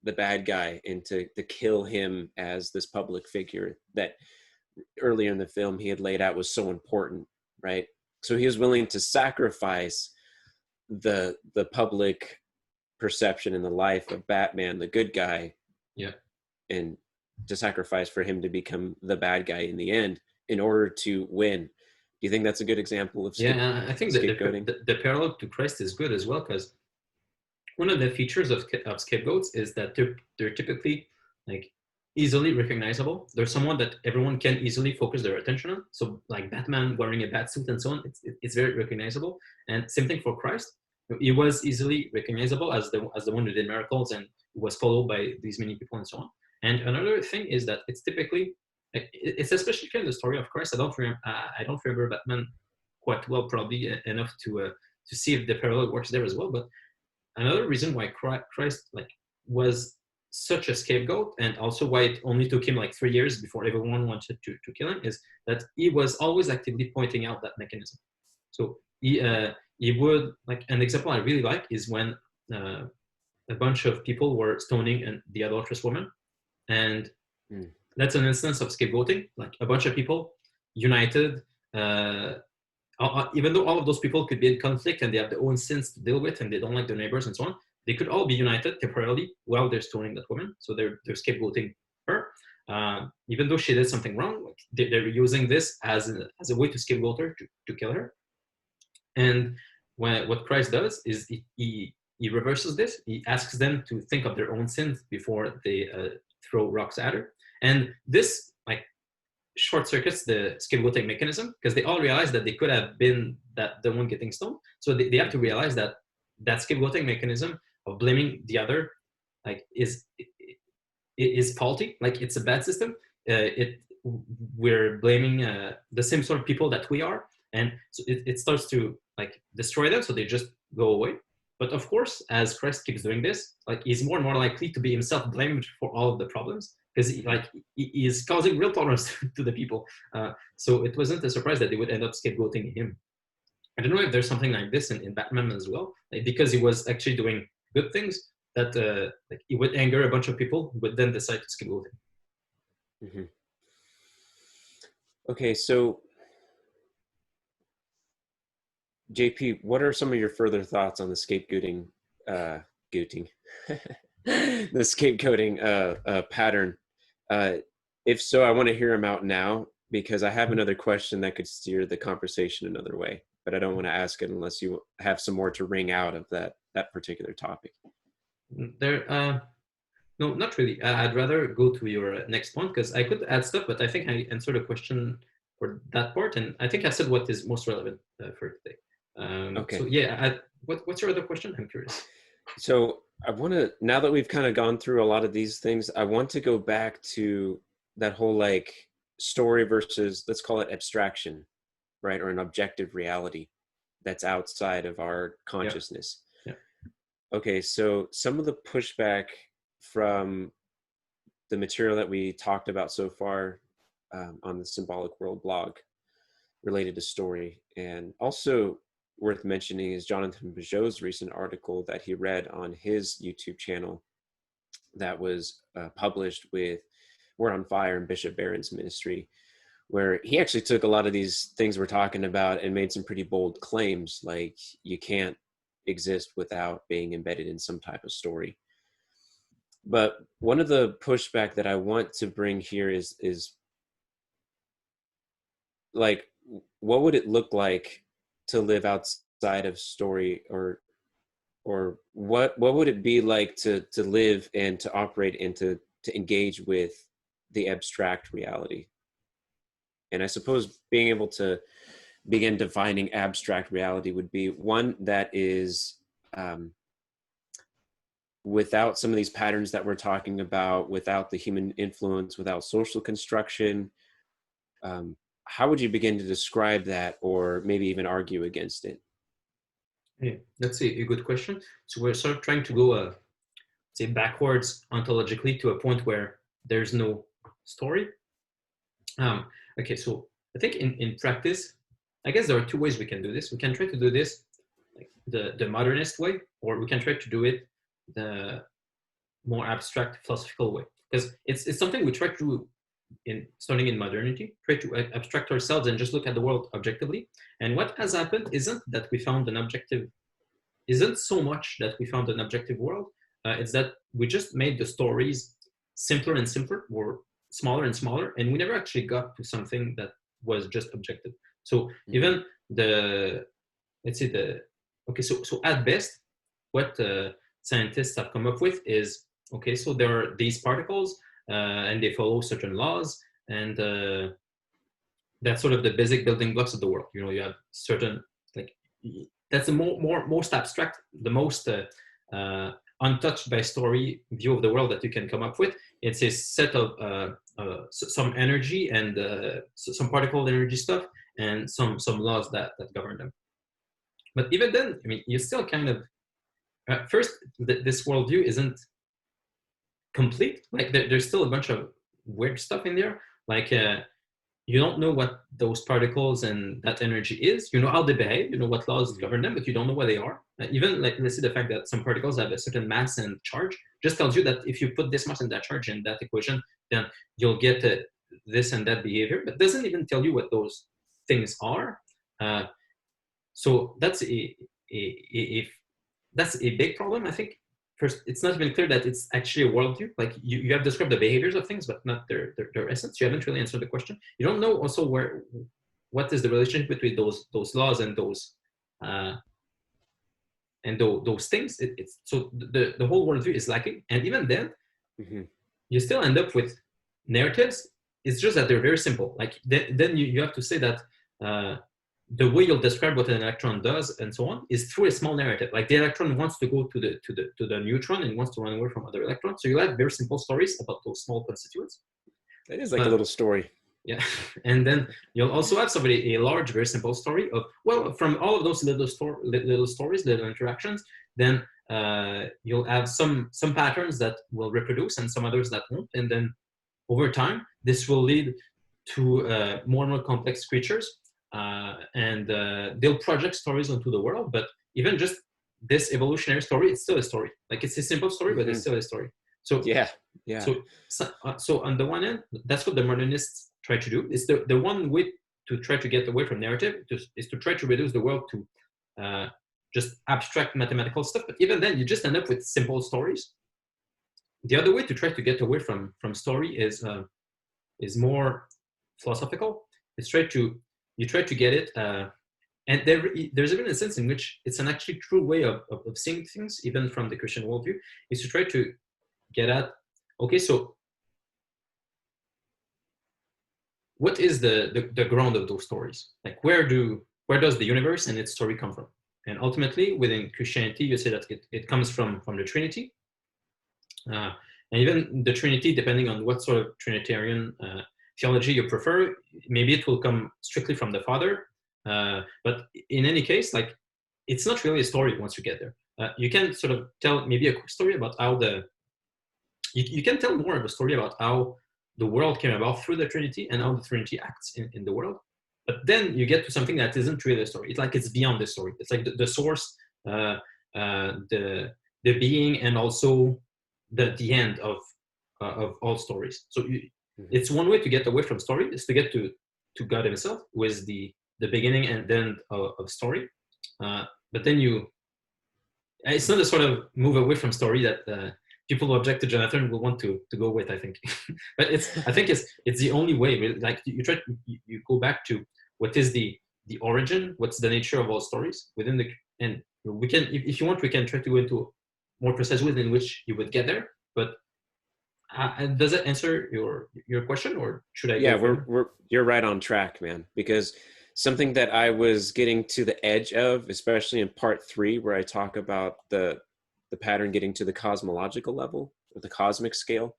the bad guy and to kill him as this public figure that earlier in the film he had laid out was so important, right? So he was willing to sacrifice the public perception in the life of Batman, the good guy, Yeah. and to sacrifice for him to become the bad guy in the end in order to win. Do you think that's a good example of Yeah, I think that scapegoating? the parallel to Christ is good as well, because one of the features of scapegoats is that they're typically like easily recognizable. They're someone that everyone can easily focus their attention on. So like Batman wearing a bat suit and so on, it's very recognizable. And same thing for Christ. He was easily recognizable as the one who did miracles and was followed by these many people and so on. And another thing is that it's typically it's especially in the story of Christ. I don't remember Batman quite well, probably enough to see if the parallel works there as well. But another reason why Christ like was such a scapegoat, and also why it only took him like 3 years before everyone wanted to kill him, is that he was always actively pointing out that mechanism. So he would, like, an example I really like is when uh, a bunch of people were stoning the adulterous woman, and Mm. that's an instance of scapegoating. Like a bunch of people united. Even though all of those people could be in conflict and they have their own sins to deal with and they don't like their neighbors and so on, they could all be united temporarily while they're stoning that woman. So they're scapegoating her, even though she did something wrong. Like they're using this as a way to scapegoat her to kill her. And what Christ does is he reverses this. He asks them to think of their own sins before they throw rocks at her. And this like short circuits the scapegoating mechanism, because they all realize that they could have been the one getting stoned. So they have to realize that scapegoating mechanism of blaming the other like is faulty. Like it's a bad system. We're blaming the same sort of people that we are, and so it starts to like destroy them. So they just go away. But of course, as Christ keeps doing this, like he's more and more likely to be himself blamed for all of the problems, because he is causing real problems to the people. So it wasn't a surprise that they would end up scapegoating him. I don't know if there's something like this in Batman as well, like because he was actually doing good things that like he would anger a bunch of people who would then decide to scapegoat him. Mm-hmm. Okay, so JP, what are some of your further thoughts on the scapegoating, the scapegoating pattern? If so, I want to hear them out now, because I have another question that could steer the conversation another way, but I don't want to ask it unless you have some more to wring out of that particular topic. No, not really. I'd rather go to your next point, because I could add stuff, but I think I answered a question for that part, and I think I said what is most relevant for today. Okay. So yeah, what's your other question? I'm curious. So I want to, now that we've kind of gone through a lot of these things, I want to go back to that whole like story versus, let's call it abstraction, right? Or an objective reality that's outside of our consciousness. Yeah. Okay, so some of the pushback from the material that we talked about so far on the Symbolic World blog related to story, and also worth mentioning is Jonathan Peugeot's recent article that he read on his YouTube channel that was published with Word on Fire and Bishop Barron's ministry, where he actually took a lot of these things we're talking about and made some pretty bold claims, like you can't exist without being embedded in some type of story. But one of the pushback that I want to bring here is like, what would it look like to live outside of story, or what would it be like to live and to operate and to engage with the abstract reality? And I suppose being able to begin defining abstract reality would be one that is without some of these patterns that we're talking about, without the human influence, without social construction. How would you begin to describe that, or maybe even argue against it? Yeah, that's a good question. So we're sort of trying to go, say, backwards ontologically to a point where there's no story. Okay, so I think in practice, I guess there are two ways we can do this. We can try to do this like the modernist way, or we can try to do it the more abstract philosophical way. Because it's something we try to do starting in modernity, try to abstract ourselves and just look at the world objectively. And what has happened isn't that we found an objective, isn't so much that we found an objective world. It's that we just made the stories simpler and simpler, or smaller and smaller, and we never actually got to something that was just objective. So even let's say okay, so at best, what scientists have come up with is, okay, so there are these particles, and they follow certain laws, and that's sort of the basic building blocks of the world. You have certain, like, that's the most abstract, the most untouched by story view of the world that you can come up with. It's a set of some energy and some particle energy stuff, and some laws that govern them. But even then, I mean, you still kind of first, this worldview isn't complete. Like there's still a bunch of weird stuff in there. Like you don't know what those particles and that energy is. You know how they behave. You know what laws govern them, but you don't know what they are. Even like, let's say the fact that some particles have a certain mass and charge just tells you that if you put this much in that charge in that equation, then you'll get this and that behavior, but doesn't even tell you what those things are. So that's that's a big problem, I think. First, it's not even clear that it's actually a worldview. Like you have described the behaviors of things, but not their essence. You haven't really answered the question. You don't know also what is the relationship between those laws and those things. It's so the whole worldview is lacking. And even then, you still end up with narratives. It's just that they're very simple. Like then you have to say that the way you'll describe what an electron does and so on is through a small narrative. Like the electron wants to go to the neutron and wants to run away from other electrons. So you'll have very simple stories about those small constituents. That is like a little story. Yeah. And then you'll also have a large, very simple story of, well, from all of those little stories, little interactions, then you'll have some patterns that will reproduce and some others that won't. And then over time, this will lead to more and more complex creatures. And they'll project stories onto the world, but even just this evolutionary story, it's still a story. Like it's a simple story, but it's still a story. So yeah. So on the one end, that's what the modernists try to do. It's the one way to try to get away from narrative is to try to reduce the world to just abstract mathematical stuff. But even then, you just end up with simple stories. The other way to try to get away from story is more philosophical. You try to get it, and there's even a sense in which it's an actually true way of seeing things, even from the Christian worldview, is to try to get at, okay, so what is the ground of those stories? Like where does the universe and its story come from? And ultimately, within Christianity, you say that it comes from the Trinity, and even the Trinity, depending on what sort of Trinitarian theology you prefer, maybe it will come strictly from the Father, but in any case, like it's not really a story once you get there. You can sort of tell maybe a quick story about how you can tell more of a story about how the world came about through the Trinity and how the Trinity acts in the world. But then you get to something that isn't really a story. It's like it's beyond the story. It's like the source, the being, and also the end of all stories. So it's one way to get away from story is to get to God himself, who is the beginning and end of story. But then it's not a sort of move away from story that people who object to Jonathan will want to go with, I think. But I think it's the only way. Like you go back to what is the the origin, what's the nature of all stories within the, and we can, if you want, we can try to go into more precise ways in which you would get there. But does that answer your question, or should I Yeah, go further? you're right on track, man. Because something that I was getting to the edge of, especially in part 3, where I talk about the pattern getting to the cosmological level or the cosmic scale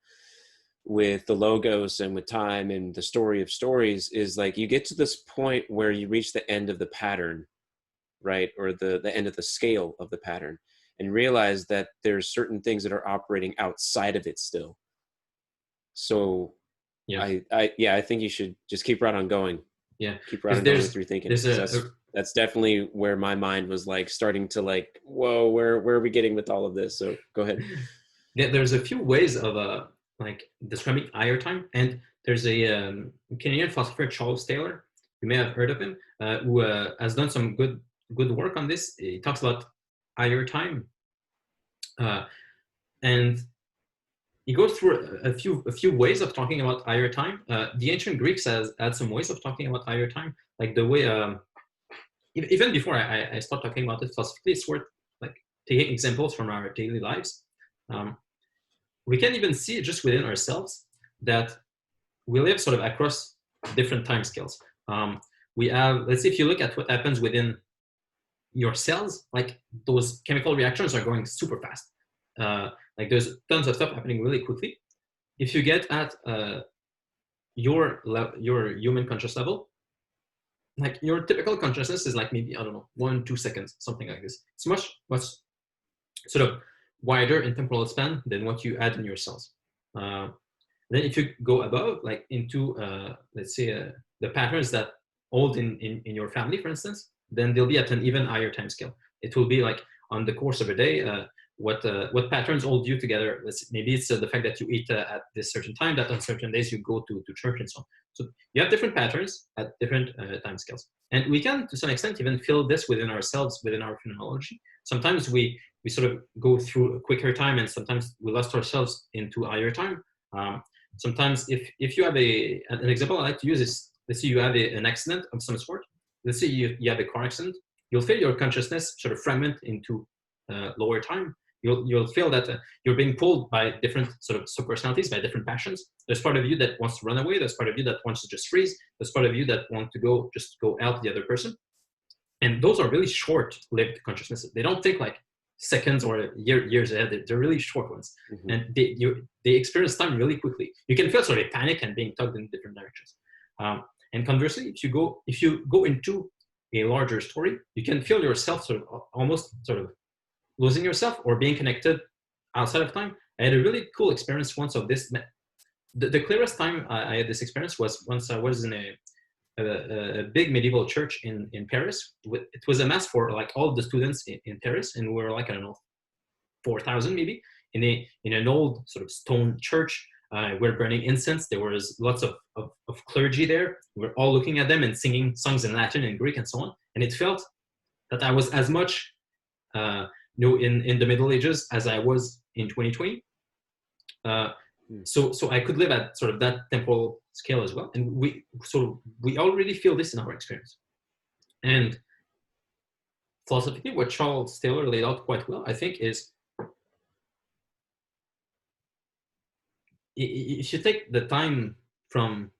with the logos and with time and the story of stories, is like you get to this point where you reach the end of the pattern, right? Or the end of the scale of the pattern, and realize that there's certain things that are operating outside of it still. So Yeah, I think you should just keep right on going. yeah, Keep right because on going with your thinking, there's because that's definitely where my mind was like starting to like, whoa, where are we getting with all of this? So go ahead. yeah, there's a few ways of like describing higher time, and there's a Canadian philosopher, Charles Taylor. You may have heard of him, who has done some good work on this. He talks about higher time, and he goes through a few ways of talking about higher time. The ancient Greeks had some ways of talking about higher time, like the way even before I start talking about it philosophically, it's worth like taking examples from our daily lives. We can even see just within ourselves that we live sort of across different time scales. We have, let's say, if you look at what happens within your cells, like those chemical reactions are going super fast. Like there's tons of stuff happening really quickly. If you get at your human conscious level, like your typical consciousness is like maybe, I don't know, 1-2 seconds, something like this. It's much sort of wider in temporal span than what you add in your cells. Then if you go above, like into, let's say, the patterns that hold in your family, for instance, then they'll be at an even higher time scale. It will be like on the course of a day, what patterns hold you together. Maybe it's the fact that you eat at this certain time, that on certain days you go to church and so on. So you have different patterns at different time scales. And we can, to some extent, even feel this within ourselves, within our phenomenology. Sometimes we sort of go through a quicker time, and sometimes we lost ourselves into higher time. Sometimes if you have an example I like to use is, let's say you have an accident of some sort. Let's say you have a car accident. You'll feel your consciousness sort of fragment into lower time. You'll feel that you're being pulled by different sort of subpersonalities, by different passions. There's part of you that wants to run away. There's part of you that wants to just freeze. There's part of you that want to just go help the other person. And those are really short-lived consciousnesses. They don't take like seconds or years ahead. They're really short ones, Mm-hmm. and they experience time really quickly. You can feel sort of panic and being tugged in different directions. And conversely, if you go into a larger story, you can feel yourself sort of almost sort of losing yourself or being connected outside of time. I had a really cool experience once of this. The clearest time I had this experience was once I was in a big medieval church in Paris. It was a mass for like all the students in Paris, and we were like, I don't know, 4,000 maybe in an old sort of stone church. We're burning incense. There was lots of clergy there. We're all looking at them and singing songs in Latin and Greek and so on. And it felt that I was as much in the Middle Ages as I was in 2020. So I could live at sort of that temporal scale as well. And we already feel this in our experience. And philosophically, what Charles Taylor laid out quite well, I think, is if you take the time from,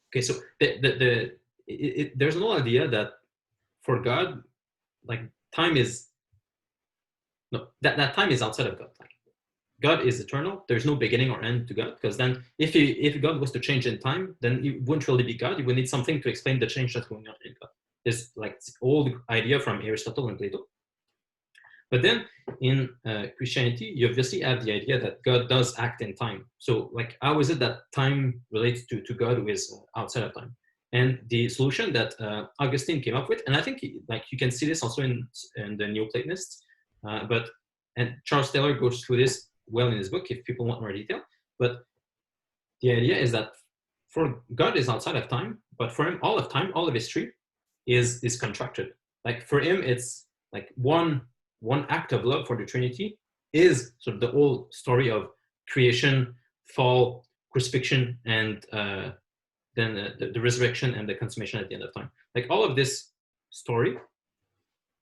okay, so there's no idea that for God, like time is, no, that time is outside of God. Like God is eternal. There's no beginning or end to God, because then if God was to change in time, then it wouldn't really be God. You would need something to explain the change that's going on in God. There's like this old idea from Aristotle and Plato. But then in Christianity, you obviously have the idea that God does act in time. So like, how is it that time relates to God who is outside of time? And the solution that Augustine came up with, and I think like you can see this also in the Neoplatonists, and Charles Taylor goes through this well in his book if people want more detail. But the idea is that for God is outside of time, but for him, all of time, all of history is contracted. Like for him, it's like one act of love for the Trinity is sort of the whole story of creation, fall, crucifixion, and then the resurrection and the consummation at the end of time. Like all of this story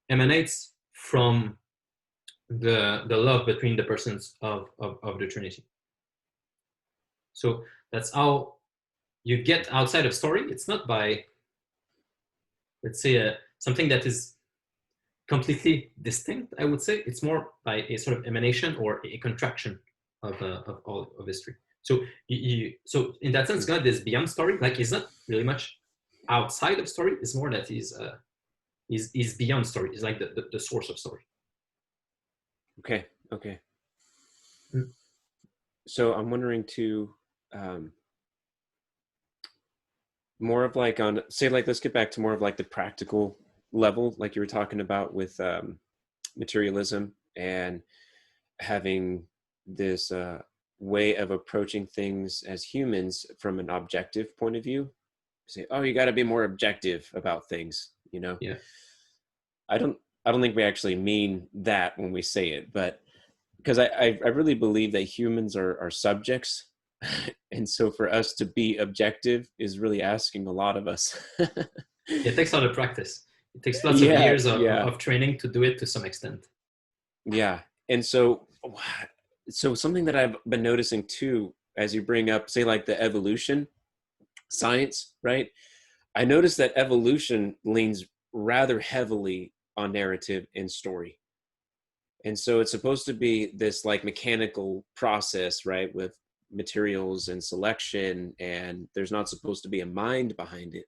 emanates from the love between the persons of the Trinity. So that's how you get outside of story. It's not by, let's say, something that is completely distinct, I would say. It's more by a sort of emanation or a contraction of all of history. So so in that sense, God is beyond story. Like, he's not really much outside of story. It's more that he's beyond story. He's like the source of story. Okay. Okay. Mm. So I'm wondering too, more of like on, say, like, let's get back to more of like the practical level, like you were talking about with materialism and having this way of approaching things as humans from an objective point of view. Say, oh, you got to be more objective about things, you know? Yeah. I don't think we actually mean that when we say it, but because I really believe that humans are subjects. And so for us to be objective is really asking a lot of us. It takes a lot of practice. It takes lots of Yeah, years yeah, of training to do it to some extent. yeah. And so something that I've been noticing too, as you bring up, say, like the evolution science, right? I noticed that evolution leans rather heavily on narrative and story. And so it's supposed to be this like mechanical process, right? With materials and selection, and there's not supposed to be a mind behind it.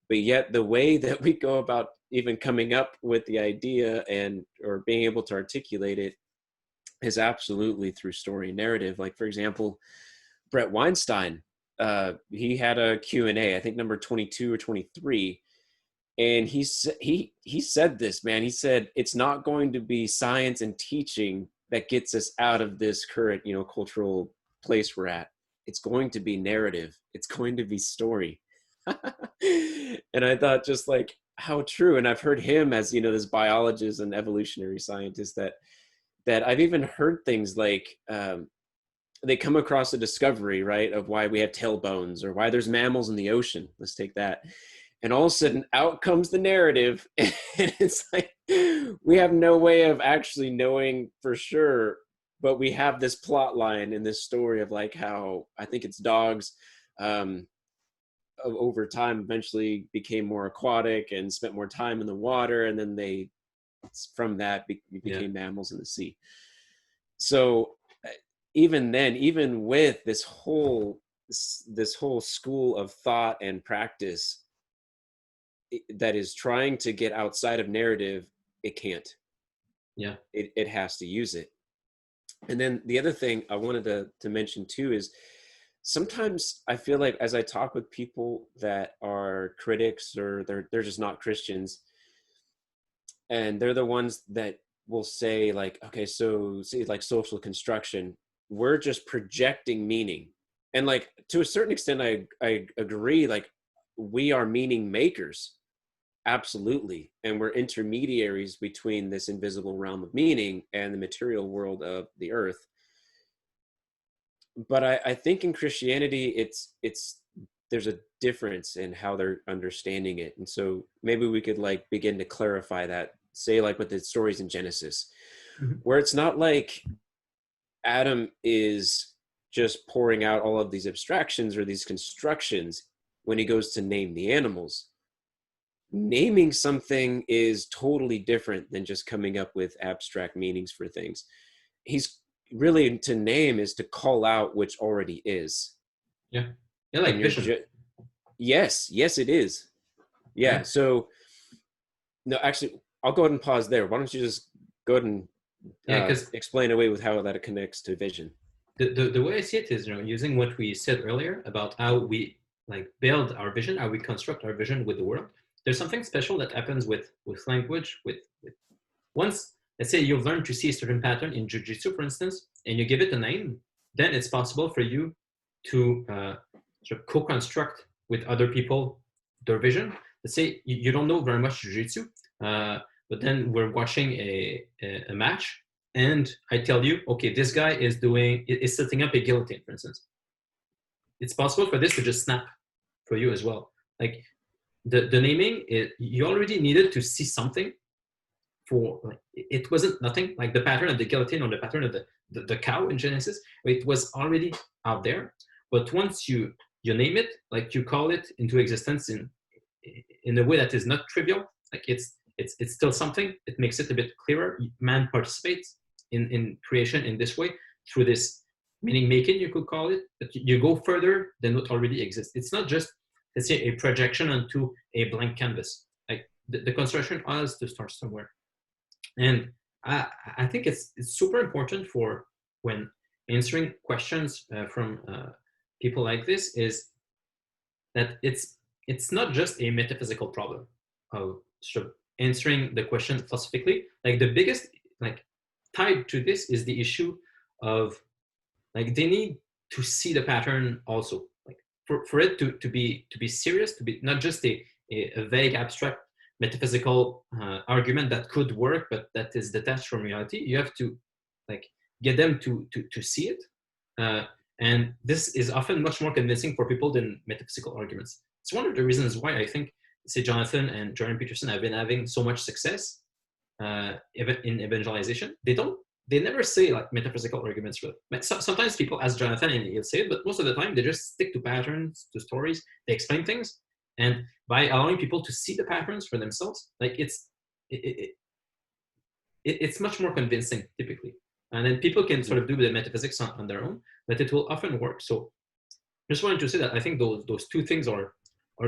But yet the way that we go about even coming up with the idea and or being able to articulate it is absolutely through story and narrative. Like, for example, Brett Weinstein, he had a Q&A, I think number 22 or 23. And he said this, man. He said, it's not going to be science and teaching that gets us out of this current, cultural place we're at. It's going to be narrative. It's going to be story. And I thought, just like, how true. And I've heard him as, this biologist and evolutionary scientist that I've even heard things like, they come across a discovery, right, of why we have tailbones or why there's mammals in the ocean. Let's take that. And all of a sudden, out comes the narrative. And it's like, we have no way of actually knowing for sure, but we have this plot line in this story of like how, I think it's dogs, over time eventually became more aquatic and spent more time in the water. And then from that became mammals in the sea. So even then, even with this whole school of thought and practice that is trying to get outside of narrative, it can't. Yeah. It has to use it. And then the other thing I wanted to mention too is sometimes I feel like as I talk with people that are critics or they're just not Christians, and they're the ones that will say like, okay, so see, like social construction, we're just projecting meaning. And like, to a certain extent, I agree, like we are meaning makers. Absolutely. And we're intermediaries between this invisible realm of meaning and the material world of the earth. But I think in Christianity, there's a difference in how they're understanding it. And so maybe we could like begin to clarify that, say like with the stories in Genesis, where it's not like Adam is just pouring out all of these abstractions or these constructions when he goes to name the animals. Naming something is totally different than just coming up with abstract meanings for things. He's really, to name is to call out which already is. Yeah. Yeah, like vision. Yes, it is. Yeah. So, no, actually, I'll go ahead and pause there. Why don't you just go ahead and explain away with how that connects to vision? The way I see it is, using what we said earlier about how we like build our vision, how we construct our vision with the world. There's something special that happens with language. With once, let's say you've learned to see a certain pattern in jiu-jitsu, for instance, and you give it a name, then it's possible for you to sort of co-construct with other people their vision. Let's say you don't know very much jiu-jitsu, but then we're watching a match, and I tell you, okay, this guy is setting up a guillotine, for instance. It's possible for this to just snap for you as well. Like, the naming, you already needed to see something for, like, it wasn't nothing like the pattern of the guillotine or the pattern of the cow in Genesis. It was already out there, but once you name it, like you call it into existence in a way that is not trivial, like it's still something. It makes it a bit clearer. Man participates in creation in this way through this meaning making, you could call it, but you go further than what already exists. It's not just, let's say, a projection onto a blank canvas. Like the construction has to start somewhere. And I think it's super important for when answering questions from people like this, is that it's not just a metaphysical problem of sort of answering the question philosophically. Like the biggest, like, tied to this is the issue of, like, they need to see the pattern also, like for it to be serious, to be not just a vague abstract metaphysical argument that could work but that is detached from reality. You have to, like, get them to see it, and this is often much more convincing for people than metaphysical arguments. It's one of the reasons why I think, say, Jonathan and Jordan Peterson have been having so much success in evangelization. They never say, like, metaphysical arguments really. Sometimes people ask Jonathan and he'll say it, but most of the time they just stick to patterns, to stories. They explain things, and by allowing people to see the patterns for themselves, like it's much more convincing typically. And then people can sort of do the metaphysics on their own, but it will often work. So just wanted to say that I think those two things are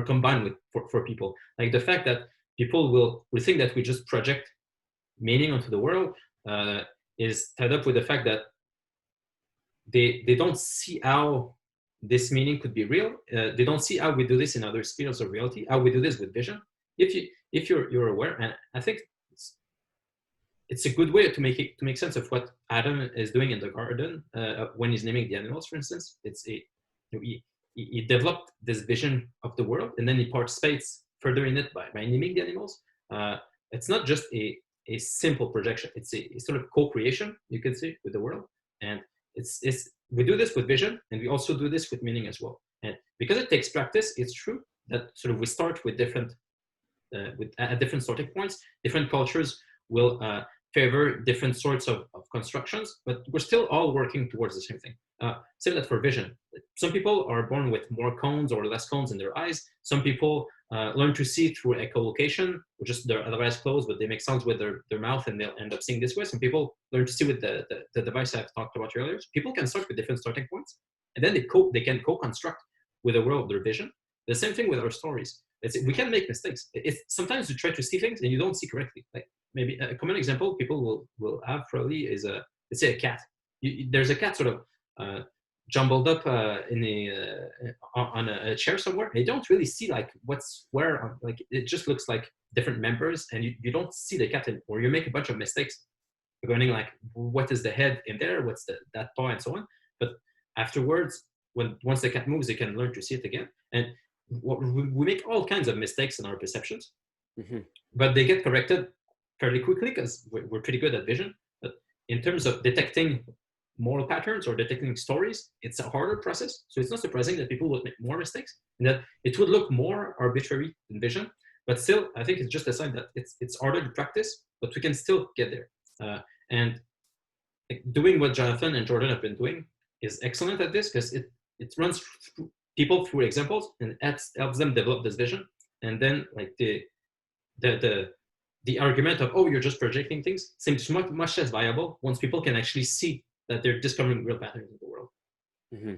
combined with for people. Like the fact that people will think that we just project meaning onto the world is tied up with the fact that they don't see how this meaning could be real. They don't see how we do this in other spheres of reality, how we do this with vision. If you're aware, and I think it's a good way to make sense of what Adam is doing in the garden when he's naming the animals, for instance. It's he developed this vision of the world, and then he participates further in it by naming the animals. It's not just a simple projection. It's a sort of co-creation, you could say, with the world. And it's we do this with vision, and we also do this with meaning as well. And because it takes practice, it's true that sort of we start with different at different starting points. Different cultures will favor different sorts of constructions, but we're still all working towards the same thing. Same that for vision. Some people are born with more cones or less cones in their eyes. Some people learn to see through echolocation, which is their other eyes closed, but they make sounds with their mouth and they'll end up seeing this way. Some people learn to see with the device I've talked about earlier. So people can start with different starting points, and then they can co-construct with the world their vision. The same thing with our stories. We can make mistakes. Sometimes you try to see things and you don't see correctly. Like maybe a common example people will have probably is let's say a cat. There's a cat sort of jumbled up on a chair somewhere. You don't really see like what's where. Like it just looks like different members, and you don't see the cat, or you make a bunch of mistakes regarding like what is the head in there, what's that paw, and so on. But afterwards, once the cat moves, they can learn to see it again. And we make all kinds of mistakes in our perceptions, but they get corrected fairly quickly because we're pretty good at vision. But in terms of detecting moral patterns or detecting stories, it's a harder process. So it's not surprising that people would make more mistakes and that it would look more arbitrary in vision. But still, I think it's just a sign that it's harder to practice, but we can still get there. And doing what Jonathan and Jordan have been doing is excellent at this because it runs people through examples and helps them develop this vision. And then like the argument of, oh, you're just projecting things seems much less viable once people can actually see that they're discovering real patterns in the world. Mm-hmm.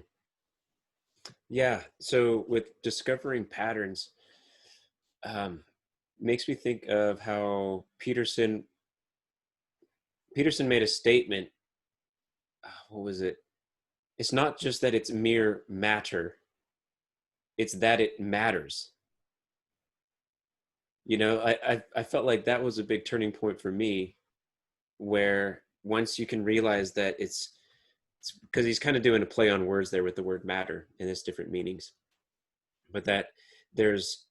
Yeah. So with discovering patterns, makes me think of how Peterson made a statement. What was it? It's not just that it's mere matter. It's that it matters. You know, I felt like that was a big turning point for me, where once you can realize that it's because he's kind of doing a play on words there with the word matter and its different meanings, but that there's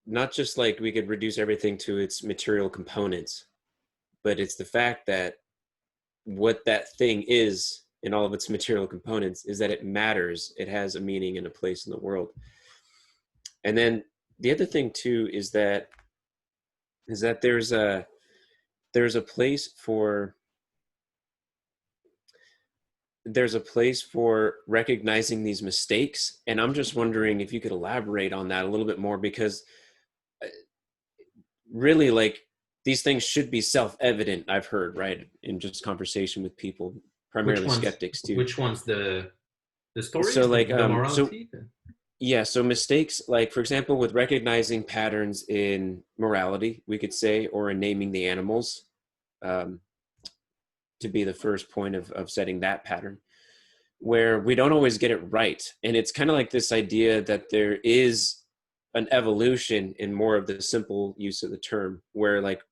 not just like we could reduce everything to its material components, but it's the fact that what that thing is in all of its material components is that it matters. It has a meaning and a place in the world. And then the other thing too is that there's a place for recognizing these mistakes, and I'm just wondering if you could elaborate on that a little bit more, because really, like, these things should be self-evident, I've heard, right, in just conversation with people, Which primarily ones? skeptics too. Which ones? The So stories, like the so morality. yeah, so mistakes, like for example with recognizing patterns in morality, we could say, or in naming the animals, um, to be the first point of setting that pattern, where we don't always get it right. And it's kind of like this idea that there is an evolution in more of the simple use of the term, where like,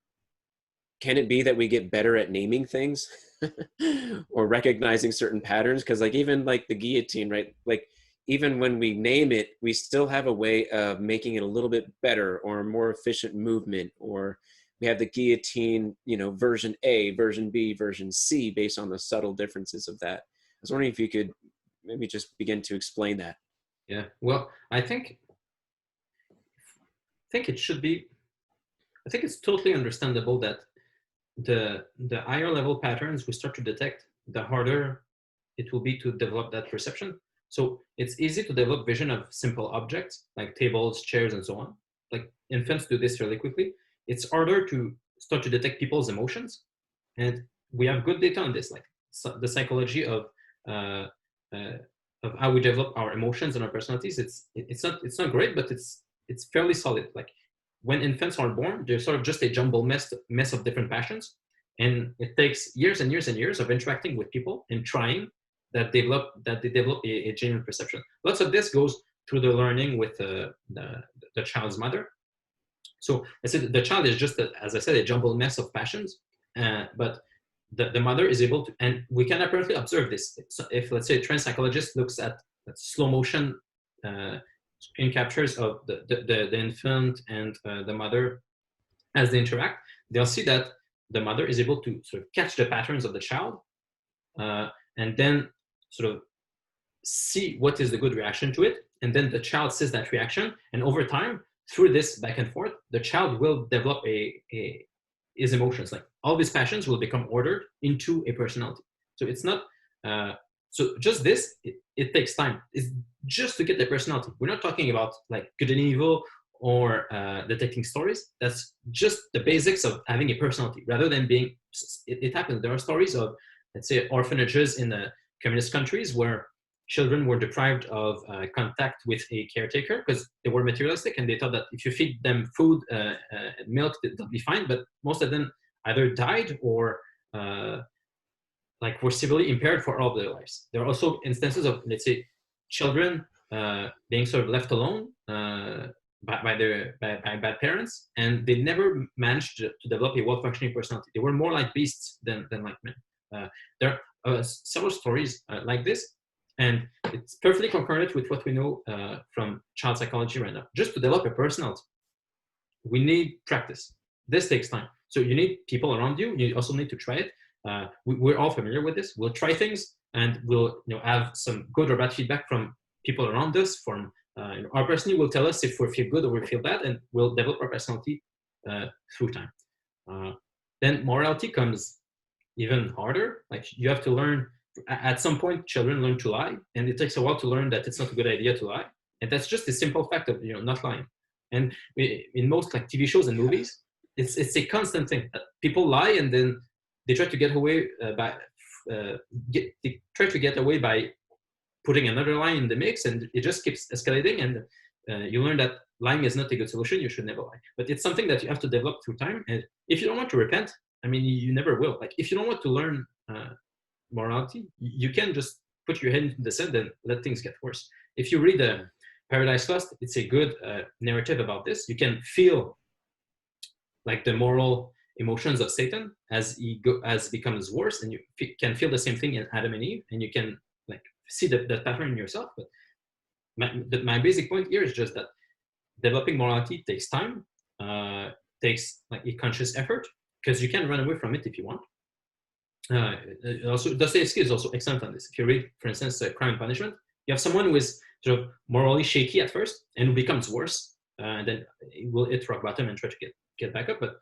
can it be that we get better at naming things or recognizing certain patterns? Because like even like the guillotine, right? Like even when we name it, we still have a way of making it a little bit better or a more efficient movement. Or we have the guillotine, you know, version A, version B, version C, based on the subtle differences of that. I was wondering if you could maybe just begin to explain that. Yeah. Well, I think it should be. I think it's totally understandable that the higher level patterns we start to detect, the harder it will be to develop that perception. So it's easy to develop vision of simple objects like tables, chairs, and so on. Like infants do this fairly quickly. It's harder to start to detect people's emotions, and we have good data on this, like the psychology uh, uh, of how we develop our emotions and our personalities. It's not great, but it's fairly solid. Like when infants are born, they're sort of just a jumble mess of different passions, and it takes years and years and years of interacting with people and trying that they develop a genuine perception. Lots of this goes through the learning with the child's mother. So I said the child is just, as I said, a jumbled mess of passions, but the mother is able to, and we can apparently observe this. So if let's say a trained psychologist looks at slow motion screen captures of the infant and the mother as they interact, they'll see that the mother is able to sort of catch the patterns of the child, and then sort of see what is the good reaction to it, and then the child sees that reaction, and over time, through this back and forth, the child will develop his emotions. Like all these passions will become ordered into a personality. So it's not so just this. It takes time. It's just to get the personality. We're not talking about like good and evil or detecting stories. That's just the basics of having a personality, rather than being. It happens. There are stories of, let's say, orphanages in the communist countries where children were deprived of contact with a caretaker because they were materialistic, and they thought that if you feed them food and milk, they'll be fine. But most of them either died or like were severely impaired for all of their lives. There are also instances of, let's say, children being sort of left alone by bad parents, and they never managed to develop a well-functioning personality. They were more like beasts than like men. There are several stories like this, and it's perfectly concurrent with what we know from child psychology right now. Just to develop a personality, we need practice. This takes time. So you need people around you. You also need to try it. We're all familiar with this. We'll try things, and we'll have some good or bad feedback from people around us. From our personality will tell us if we feel good or we feel bad, and we'll develop our personality through time. Then morality comes even harder. Like you have to learn. At some point, children learn to lie, and it takes a while to learn that it's not a good idea to lie. And that's just a simple fact of not lying. And in most like TV shows and movies, it's a constant thing that people lie, and then they try to get away they try to get away by putting another lie in the mix, and it just keeps escalating. And you learn that lying is not a good solution. You should never lie. But it's something that you have to develop through time. And if you don't want to repent, I mean, you never will. Like if you don't want to learn morality, you can just put your head into the sand and let things get worse. If you read Paradise Lost, it's a good narrative about this. You can feel like the moral emotions of Satan as becomes worse, and you can feel the same thing in Adam and Eve, and you can like see that pattern in yourself. But my basic point here is just that developing morality takes time, takes like a conscious effort, because you can run away from it if you want. Also, Dostoevsky is also excellent on this. If you read, for instance, Crime and Punishment, you have someone who is sort of morally shaky at first and who becomes worse and then it will hit rock bottom and try to get back up. But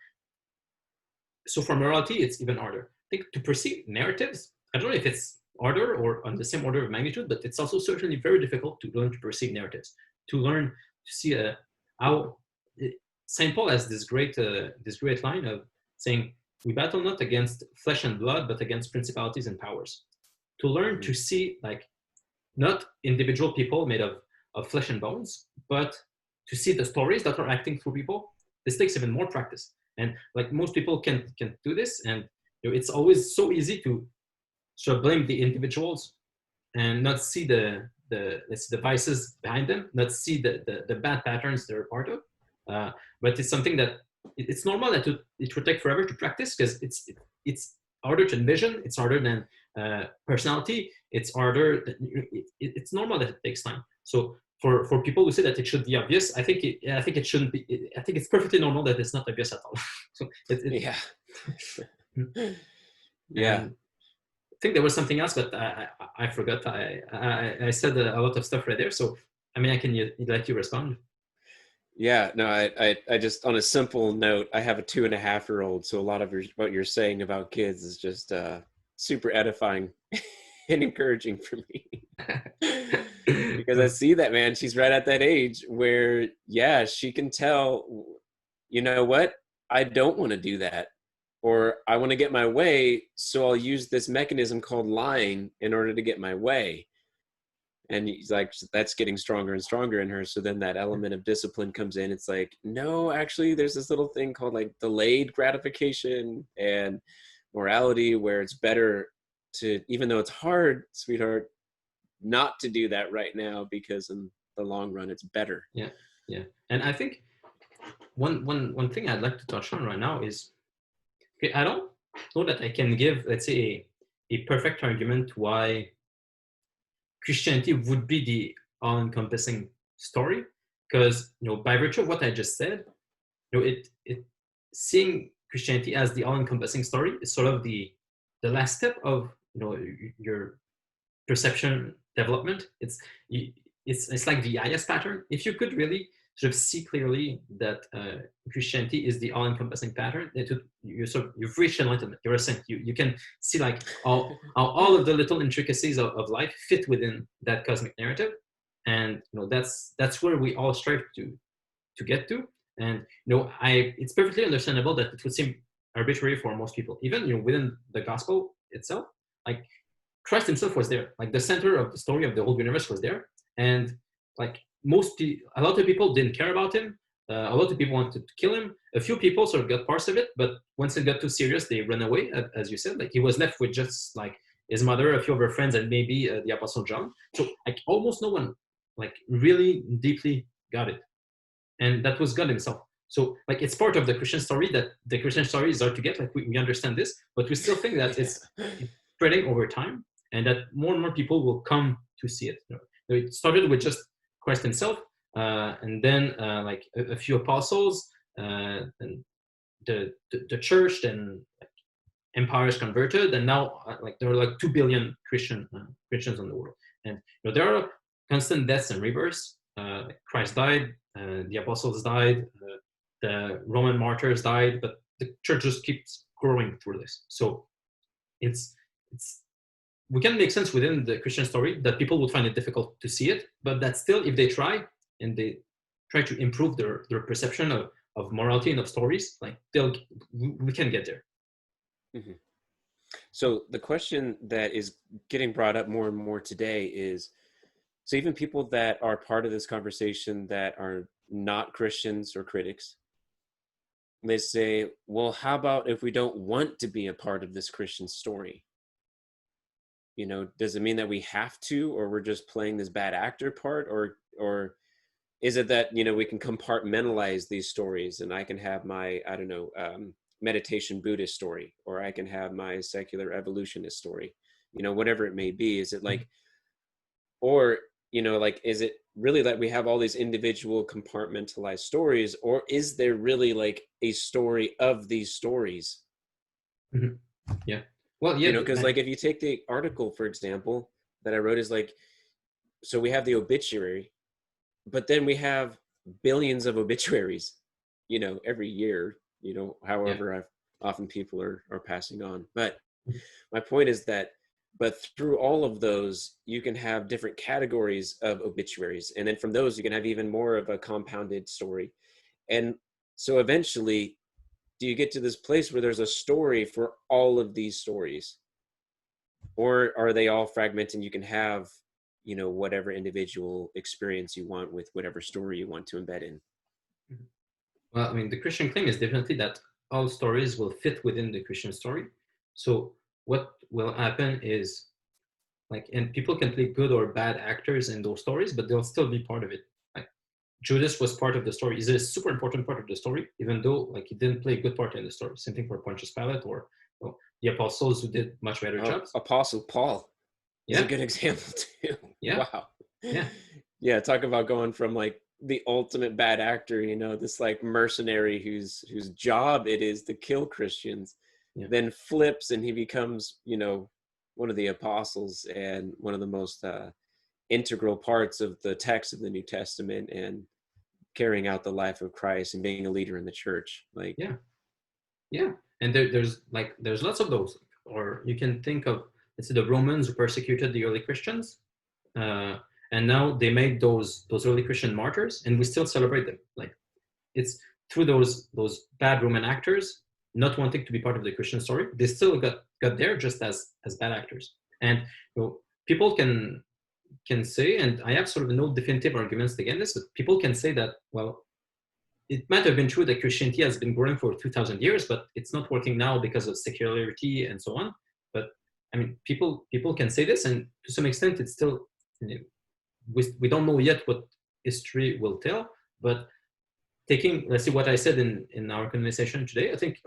so for morality, it's even harder. I think to perceive narratives, I don't know if it's harder or on the same order of magnitude, but it's also certainly very difficult to learn to perceive narratives, to learn to see how St. Paul has this great line of saying, we battle not against flesh and blood, but against principalities and powers. To learn to see, like, not individual people made of flesh and bones, but to see the stories that are acting through people, this takes even more practice. And like most people can do this, and it's always so easy to sort of blame the individuals and not see the vices behind them, not see the bad patterns they're part of. But it's something that it's normal that it would take forever to practice, because it's harder to envision, it's harder than personality, it's harder. It's normal that it takes time. So for people who say that it should be obvious, I think it shouldn't be. I think it's perfectly normal that it's not obvious at all. So yeah. Yeah. I think there was something else, but I forgot. I said a lot of stuff right there. So I mean, I can let you respond. Yeah, no, I just, on a simple note, I have a 2.5-year-old, so a lot of what you're saying about kids is just super edifying and encouraging for me. Because I see that, man, she's right at that age where, yeah, she can tell, you know what, I don't want to do that, or I want to get my way, so I'll use this mechanism called lying in order to get my way. And he's like, that's getting stronger and stronger in her. So then that element of discipline comes in. It's like, no, actually, there's this little thing called like delayed gratification and morality, where it's better to, even though it's hard, sweetheart, not to do that right now, because in the long run, it's better. Yeah. And I think one thing I'd like to touch on right now is, okay, I don't know that I can give, let's say, a perfect argument why Christianity would be the all-encompassing story, because by virtue of what I just said, it seeing Christianity as the all-encompassing story is sort of the last step of your perception development. It's like the highest pattern. If you could really sort of see clearly that Christianity is the all-encompassing pattern, you've reached enlightenment. You're a saint. You can see like all of the little intricacies of life fit within that cosmic narrative, and that's where we all strive to get to. And it's perfectly understandable that it would seem arbitrary for most people, even within the gospel itself. Like Christ himself was there, like the center of the story of the whole universe was there, and like a lot of people didn't care about him. A lot of people wanted to kill him. A few people sort of got parts of it, but once it got too serious, they ran away. As you said, like he was left with just like his mother, a few of her friends, and maybe the Apostle John. So like almost no one like really deeply got it, and that was God himself. So like it's part of the Christian story that the Christian story is hard to get. Like we understand this, but we still think that it's spreading over time, and that more and more people will come to see it. It started with just Christ himself, and then like a few apostles, and the church, then like, empires converted, and now like there are like 2 billion Christians in the world, and there are constant deaths and rebirths. Christ died, the apostles died, the Roman martyrs died, but the church just keeps growing through this. So it's we can make sense within the Christian story that people would find it difficult to see it, but that still, if they try and they try to improve their perception of morality and of stories, like we can get there. Mm-hmm. So the question that is getting brought up more and more today is, so even people that are part of this conversation that are not Christians or critics, they say, well, how about if we don't want to be a part of this Christian story? Does it mean that we have to, or we're just playing this bad actor part, or is it that, we can compartmentalize these stories, and I can have my, I don't know, meditation Buddhist story, or I can have my secular evolutionist story, whatever it may be. Is it like, or, like, is it really that we have all these individual compartmentalized stories, or is there really like a story of these stories? Mm-hmm. Yeah. Well, yeah, because like if you take the article, for example, that I wrote, is like, so we have the obituary, but then we have billions of obituaries, every year, Yeah. however often people are passing on. But my point is that, but through all of those, you can have different categories of obituaries. And then from those, you can have even more of a compounded story. And so eventually, do you get to this place where there's a story for all of these stories? Or are they all fragmented and you can have, whatever individual experience you want with whatever story you want to embed in? Well, I mean, the Christian claim is definitely that all stories will fit within the Christian story. So what will happen is, and people can play good or bad actors in those stories, but they'll still be part of it. Like Judas was part of the story. He's a super important part of the story, even though he didn't play a good part in the story. Same thing for Pontius Pilate or the apostles who did much better jobs. Apostle Paul is a Yeah, good example too. yeah, Wow. yeah, Yeah, talk about going from the ultimate bad actor, this mercenary whose job it is to kill Christians, yeah. then flips and he becomes, one of the apostles and one of the most integral parts of the text of the New Testament and carrying out the life of Christ and being a leader in the church. Yeah, yeah. And there's lots of those. Or you can think of, let's say, the Romans who persecuted the early Christians. And now they made those early Christian martyrs, and we still celebrate them. It's through those bad Roman actors not wanting to be part of the Christian story, they still got there just as bad actors. And people can say, and I have sort of no definitive arguments against this, but people can say that, well, it might have been true that Christianity has been growing for 2,000 years, but it's not working now because of secularity and so on. But I mean, people can say this, and to some extent, it's still, we don't know yet what history will tell. But taking, let's see, what I said in our conversation today, I think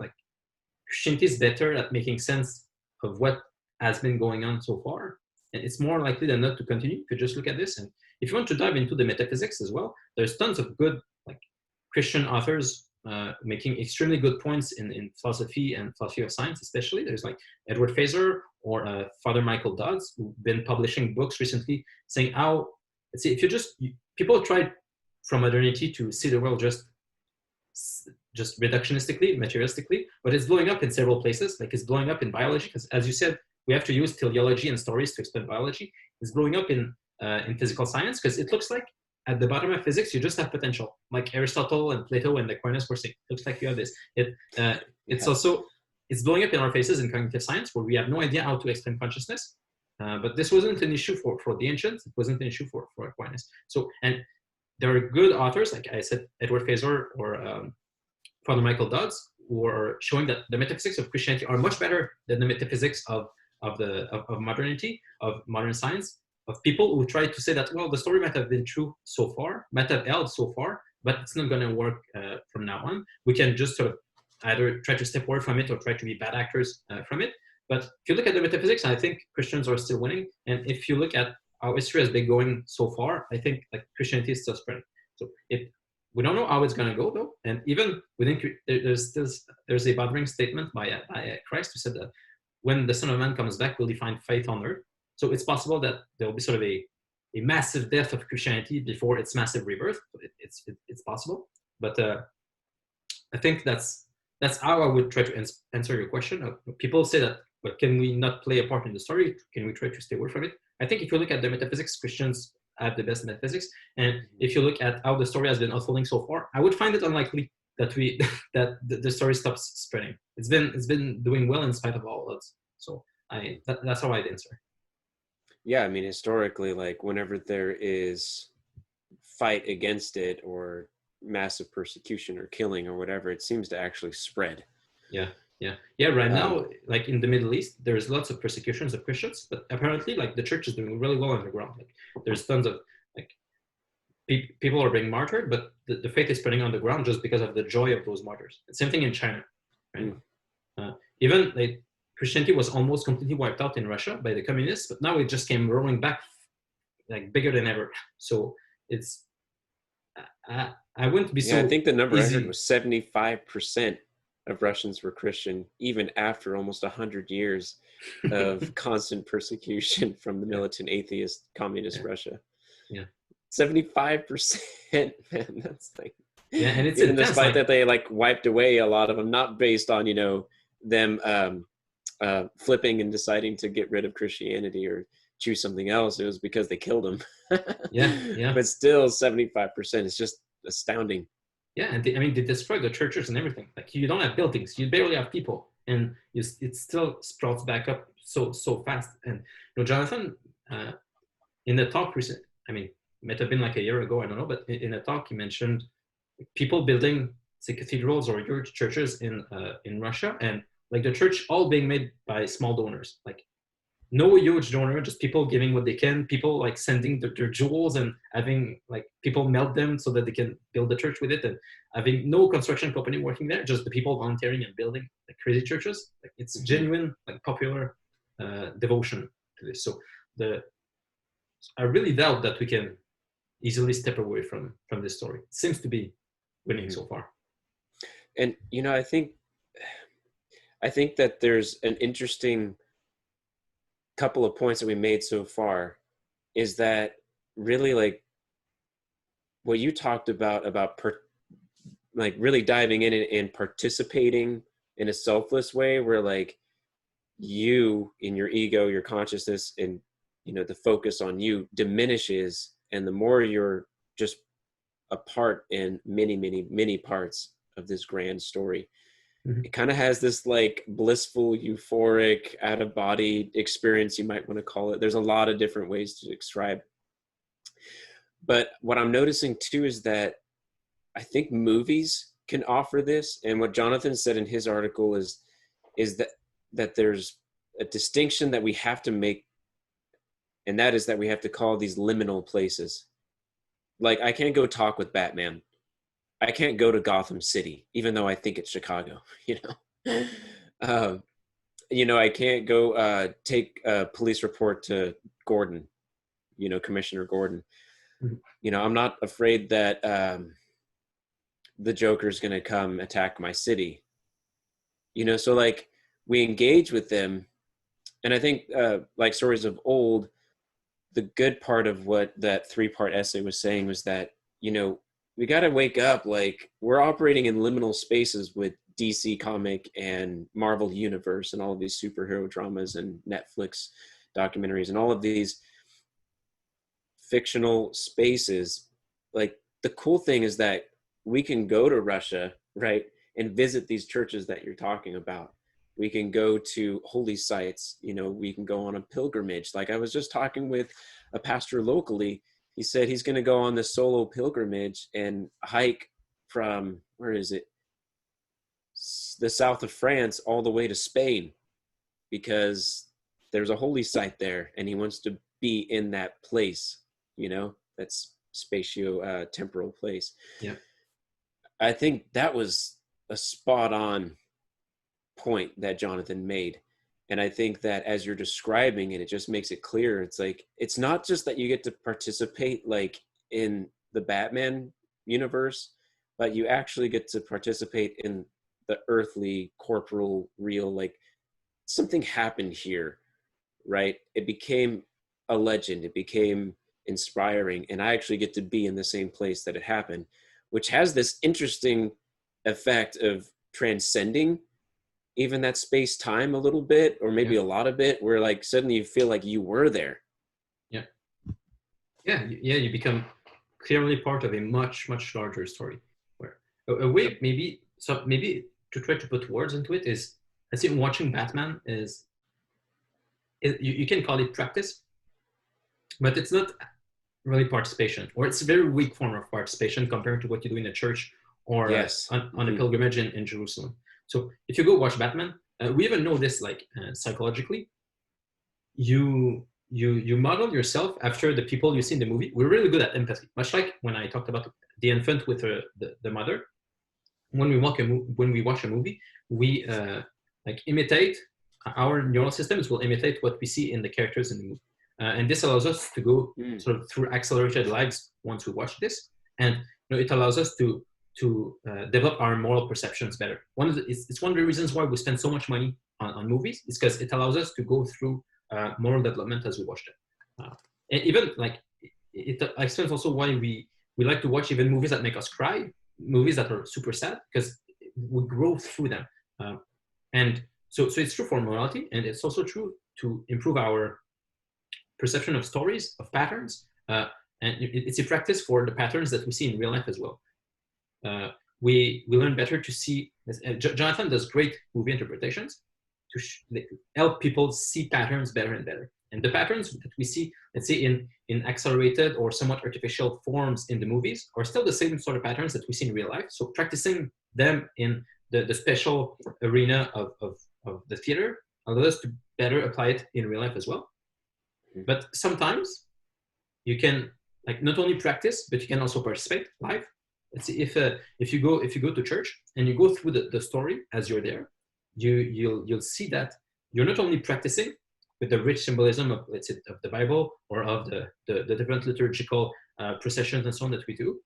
Christianity is better at making sense of what has been going on so far, and it's more likely than not to continue if you just look at this. And if you want to dive into the metaphysics as well, there's tons of good Christian authors making extremely good points in philosophy and philosophy of science, especially. There's Edward Feser or Father Michael Dodds, who've been publishing books recently saying how, let's see, if people try from modernity to see the world just reductionistically, materialistically, but it's blowing up in several places. It's blowing up in biology, because as you said, we have to use teleology and stories to explain biology. It's blowing up in physical science, because it looks like at the bottom of physics, you just have potential, like Aristotle and Plato and Aquinas were saying. It looks like you have this. It's also, it's blowing up in our faces in cognitive science, where we have no idea how to explain consciousness. But this wasn't an issue for the ancients. It wasn't an issue for Aquinas. So, and there are good authors, like I said, Edward Feser or Father Michael Dodds, who are showing that the metaphysics of Christianity are much better than the metaphysics of modernity, of modern science, of people who try to say that, well, the story might have been true so far, might have held so far, but it's not going to work from now on. We can just sort of either try to step away from it or try to be bad actors from it. But if you look at the metaphysics, I think Christians are still winning. And if you look at how history has been going so far, I think Christianity is still spreading. So we don't know how it's going to go, though. And even within, there's a bothering statement by Christ, who said that when the Son of Man comes back, will he find faith on earth? So it's possible that there will be sort of a massive death of Christianity before its massive rebirth. It's possible. But I think that's how I would try to answer your question. People say that, but can we not play a part in the story? Can we try to stay away from it? I think if you look at the metaphysics, Christians have the best metaphysics. And if you look at how the story has been unfolding so far, I would find it unlikely that that the story stops spreading. It's been doing well in spite of all odds. So that's how I'd answer. Yeah, I mean, historically, whenever there is fight against it or massive persecution or killing or whatever, it seems to actually spread. Yeah. Right now, in the Middle East, there's lots of persecutions of Christians, but apparently, the church is doing really well on the ground. There's tons of people are being martyred, but the faith is spreading on the ground just because of the joy of those martyrs. Same thing in China. Right? Even Christianity was almost completely wiped out in Russia by the communists, but now it just came rolling back bigger than ever. So it's I wouldn't be so I think the number easy. I heard was 75% of Russians were Christian, even after almost 100 years of constant persecution from the militant atheist communist Russia. Yeah. 75%, man, that's like, Yeah, and it's even intense. despite Like, that they like wiped away a lot of them, not based on, them flipping and deciding to get rid of Christianity or choose something else. It was because they killed them. yeah, yeah, But still 75% is just astounding. yeah. And I mean, they destroyed the churches and everything. Like, you don't have buildings, you barely have people, and it still sprouts back up so fast. And Jonathan, uh, in the talk recent, I mean, it might have been like a year ago, I don't know, but in a talk he mentioned people building, say, cathedrals or huge churches in Russia, and like the church all being made by small donors, like no huge donor, just people giving what they can, people like sending their jewels and having like people melt them so that they can build the church with it, and having no construction company working there, just the people volunteering and building like crazy churches. Like, it's genuine, like popular devotion to this. So I really doubt that we can easily step away from this story. It seems to be winning so far. And I think that there's an interesting couple of points that we made so far, is that really like what you talked about like really diving in and participating in a selfless way, where like you in your ego, your consciousness, and the focus on you diminishes, and the more you're just a part in many parts of this grand story. It kind of has this like blissful, euphoric, out of body experience, you might want to call it. There's a lot of different ways to describe. But what I'm noticing too is that I think movies can offer this. And what Jonathan said in his article is that there's a distinction that we have to make, and that is that we have to call these liminal places. Like, I can't go talk with Batman. I can't go to Gotham City, even though I think it's Chicago, I can't go take a police report to Gordon, Commissioner Gordon. I'm not afraid that the Joker's going to come attack my city. So like we engage with them. And I think like Stories of Old, the good part of what that 3-part essay was saying was that, we got to wake up. Like, we're operating in liminal spaces with DC comic and Marvel Universe and all of these superhero dramas and Netflix documentaries and all of these fictional spaces. Like, the cool thing is that we can go to Russia, right, and visit these churches that you're talking about. We can go to holy sites, we can go on a pilgrimage. Like, I was just talking with a pastor locally. He said he's going to go on this solo pilgrimage and hike from, where is it? The south of France all the way to Spain, because there's a holy site there and he wants to be in that place, that's spatio-temporal place. Yeah. I think that was a spot on point that Jonathan made. And I think that as you're describing it, it just makes it clear. It's like, it's not just that you get to participate like in the Batman universe, but you actually get to participate in the earthly, corporal, real, like something happened here, right? It became a legend. It became inspiring. And I actually get to be in the same place that it happened, which has this interesting effect of transcending even that space time a little bit, or maybe a lot of it, where like suddenly you feel like you were there. You become clearly part of a much larger story. Where a way maybe to try to put words into it is, I think watching Batman is you can call it practice, but it's not really participation, or it's a very weak form of participation compared to what you do in a church or on a pilgrimage in Jerusalem. So if you go watch Batman, we even know this, like psychologically, you model yourself after the people you see in the movie. We're really good at empathy, much like when I talked about the infant with the mother. When we watch a movie, we like imitate, our neural systems will imitate what we see in the characters in the movie, and this allows us to go sort of through accelerated lives once we watch this, and it allows us to develop our moral perceptions better. It's one of the reasons why we spend so much money on movies. It's because it allows us to go through moral development as we watch them. And even like it explains also why we like to watch even movies that make us cry, movies that are super sad, because we grow through them. And so it's true for morality, and it's also true to improve our perception of stories, of patterns, and it's a practice for the patterns that we see in real life as well. We learn better to see. Jonathan does great movie interpretations to help people see patterns better and better. And the patterns that we see, let's say in accelerated or somewhat artificial forms in the movies, are still the same sort of patterns that we see in real life. So practicing them in the special arena of the theater allows us to better apply it in real life as well. But sometimes you can not only practice, but you can also participate live. Let's see, if you go to church and you go through the story as you're there, you'll see that you're not only practicing with the rich symbolism of, let's say, of the Bible or of the different liturgical processions and so on that we do.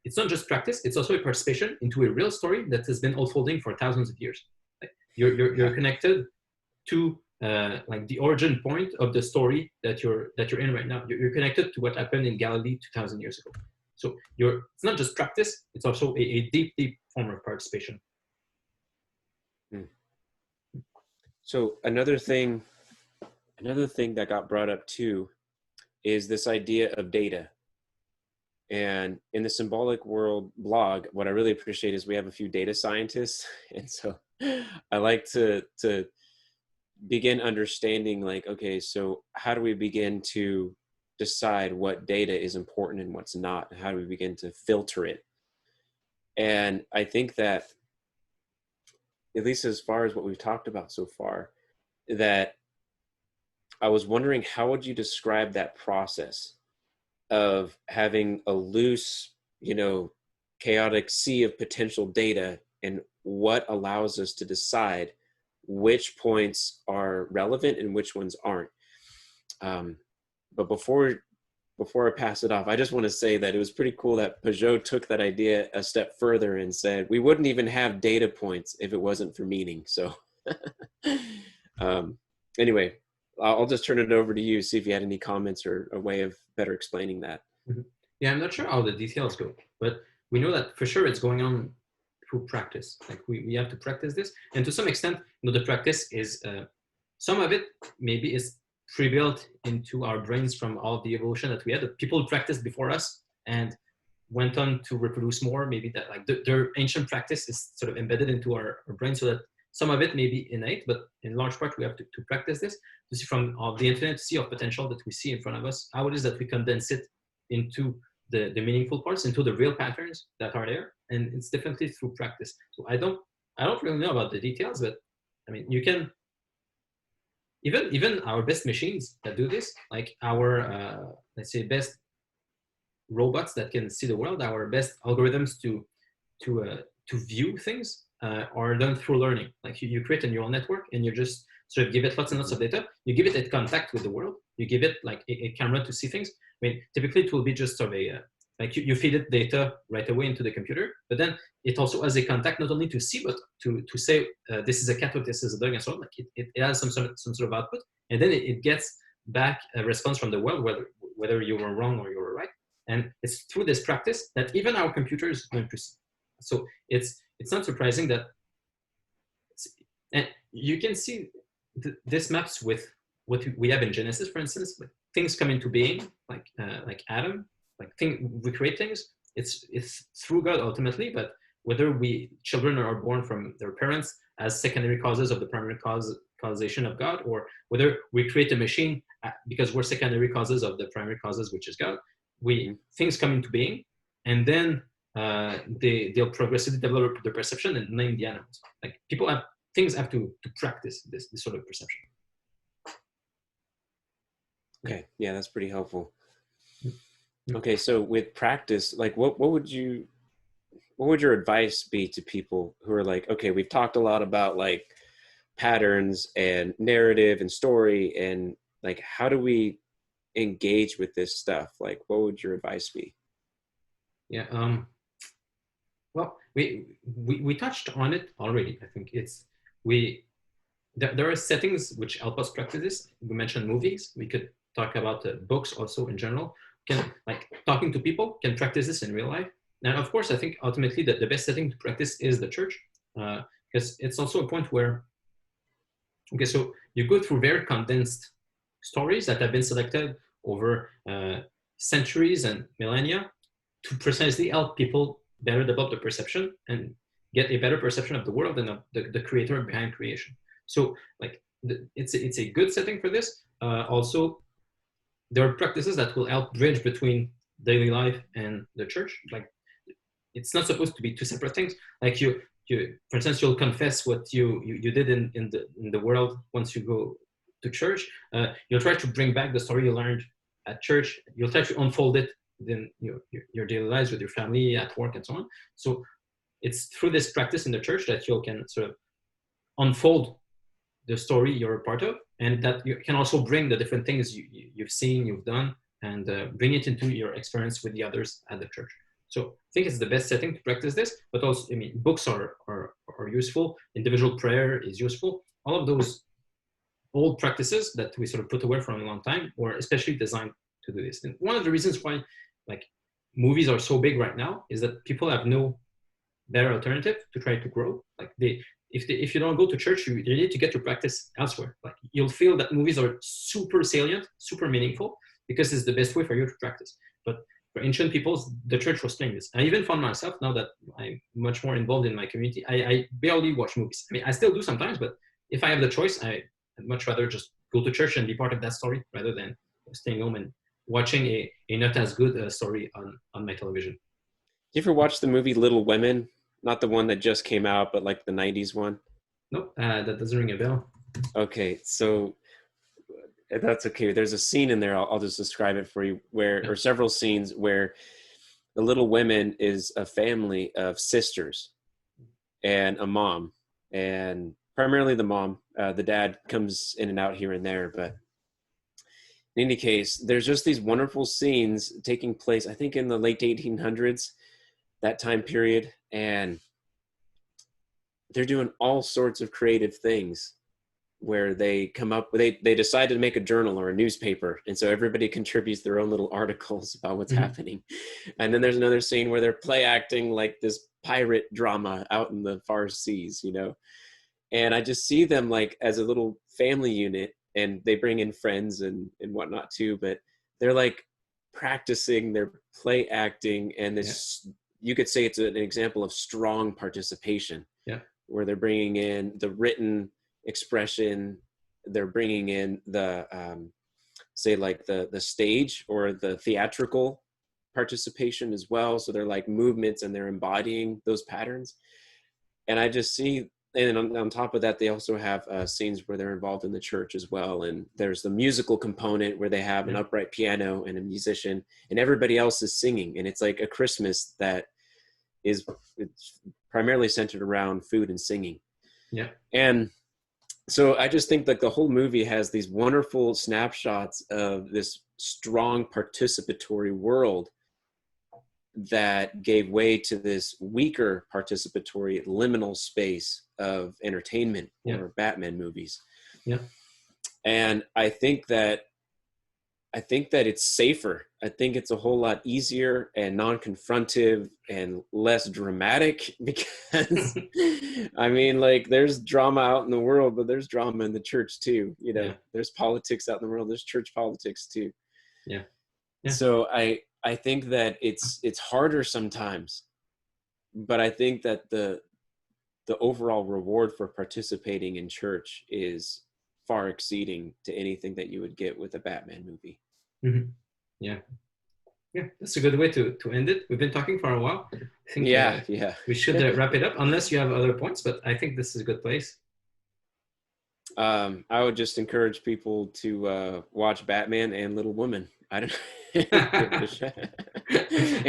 It's not just practice; it's also a participation into a real story that has been unfolding for thousands of years. You're connected to the origin point of the story that you're in right now. You're connected to what happened in Galilee 2,000 years ago. So it's not just practice; it's also a deep form of participation. So another thing that got brought up too is this idea of data. And in the Symbolic World blog, what I really appreciate is we have a few data scientists, and so I like to begin understanding, okay, so how do we begin to decide what data is important and what's not? How do we begin to filter it? And I think that, at least as far as what we've talked about so far, that I was wondering, how would you describe that process of having a loose, chaotic sea of potential data, and what allows us to decide which points are relevant and which ones aren't? But before I pass it off, I just want to say that it was pretty cool that Peugeot took that idea a step further and said, we wouldn't even have data points if it wasn't for meaning. So anyway, I'll just turn it over to you, see if you had any comments or a way of better explaining that. Mm-hmm. Yeah, I'm not sure how the details go, but we know that for sure it's going on through practice. We have to practice this. And to some extent, the practice is, some of it maybe is pre-built into our brains from all the evolution that we had. People practiced before us and went on to reproduce more. Maybe that their ancient practice is sort of embedded into our brain, so that some of it may be innate, but in large part we have to practice this, to see from the infinite sea of potential that we see in front of us, how it is that we condense it into the meaningful parts, into the real patterns that are there. And it's definitely through practice. So I don't really know about the details, but I mean, you can, even our best machines that do this, like our let's say best robots that can see the world, our best algorithms to view things are done through learning. Like you create a neural network and you just sort of give it lots and lots of data. You give it a contact with the world. You give it like a camera to see things. I mean, typically it will be just sort of a like you feed it data right away into the computer, but then it also has a contact not only to see, but to say this is a cat or this is a dog and so on. Like it has some sort of output, and then it gets back a response from the world, whether you were wrong or you were right. And it's through this practice that even our computers learn to see. So it's not surprising that, and you can see this maps with what we have in Genesis, for instance. Like things come into being, like Adam. We create things. It's through God ultimately, but whether children are born from their parents as secondary causes of the primary causation of God, or whether we create a machine because we're secondary causes of the primary causes, which is God. Things come into being, and then they'll progressively develop their perception and name the animals. Like things have to practice this sort of perception. Okay, yeah, that's pretty helpful. Okay, so with practice, like what would your advice be to people who are like, okay, we've talked a lot about like patterns and narrative and story, and like how do we engage with this stuff? Like what would your advice be? Yeah, well, we touched on it already. I think there are settings which help us practice this. We mentioned movies. We could talk about books also in general. can, like talking to people, can practice this in real life. And of course, I think ultimately the best setting to practice is the church, because it's also a point where, okay, so you go through very condensed stories that have been selected over centuries and millennia to precisely help people better develop the perception and get a better perception of the world and of the creator behind creation. So like it's a good setting for this. Also, there are practices that will help bridge between daily life and the church. Like it's not supposed to be two separate things. Like you for instance, you'll confess what you did in the world once you go to church. You'll try to bring back the story you learned at church. You'll try to unfold it in your daily lives with your family, at work, and so on. So it's through this practice in the church that you can sort of unfold the story you're a part of, and that you can also bring the different things you've seen, you've done, and bring it into your experience with the others at the church. So I think it's the best setting to practice this, but also, I mean, books are useful. Individual prayer is useful. All of those old practices that we sort of put away for a long time were especially designed to do this. And one of the reasons why like movies are so big right now is that people have no better alternative to try to grow. Like if you don't go to church, you need to get your practice elsewhere. Like you'll feel that movies are super salient, super meaningful, because it's the best way for you to practice. But for ancient peoples, the church was playing this. I even found myself, now that I'm much more involved in my community, I barely watch movies. I mean, I still do sometimes, but if I have the choice, I'd much rather just go to church and be part of that story rather than staying home and watching a not as good story on my television. You ever watch the movie Little Women? Not the one that just came out, but like the 90s one? Nope, that doesn't ring a bell. Okay, so that's okay. There's a scene in there, I'll just describe it for you, or several scenes where the Little Women is a family of sisters and a mom, and primarily the mom. The dad comes in and out here and there, but in any case, there's just these wonderful scenes taking place, I think in the late 1800s, that time period, and they're doing all sorts of creative things where they come up, they decide to make a journal or a newspaper, and so everybody contributes their own little articles about what's happening. And then there's another scene where they're play acting like this pirate drama out in the far seas, you know. And I just see them like as a little family unit, and they bring in friends and whatnot too, but they're like practicing their play acting, and this you could say it's an example of strong participation, where they're bringing in the written expression, they're bringing in the say like the stage or the theatrical participation as well. So they're like movements and they're embodying those patterns. And I just see, and on top of that, they also have scenes where they're involved in the church as well. And there's the musical component where they have an upright piano and a musician, and everybody else is singing. And it's like a Christmas that it's primarily centered around food and singing. Yeah. And so I just think that the whole movie has these wonderful snapshots of this strong participatory world that gave way to this weaker participatory liminal space of entertainment or Batman movies. Yeah. And I think that it's safer. I think it's a whole lot easier and non-confrontive and less dramatic, because I mean, like, there's drama out in the world, but there's drama in the church too. You know, there's politics out in the world. There's church politics too. Yeah. So I think that it's harder sometimes, but I think that the overall reward for participating in church is far exceeding to anything that you would get with a Batman movie. Mm-hmm. Yeah, that's a good way to end it. We've been talking for a while. I think we should wrap it up, unless you have other points, but I think this is a good place. I would just encourage people to watch Batman and Little Woman. I don't and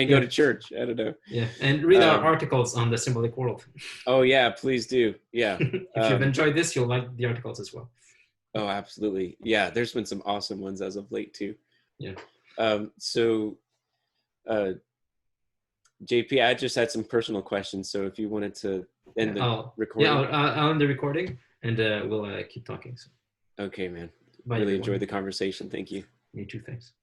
go to church. I don't know. Yeah, and read our articles on the symbolic world. Oh yeah, please do. Yeah. If you've enjoyed this, you'll like the articles as well. Oh, absolutely. Yeah, there's been some awesome ones as of late too. Yeah. JP, I just had some personal questions, so if you wanted to end the recording. Yeah, I'll end the recording, and we'll keep talking. So. Okay, man. Bye, really everyone. Enjoyed the conversation. Thank you. You too. Thanks.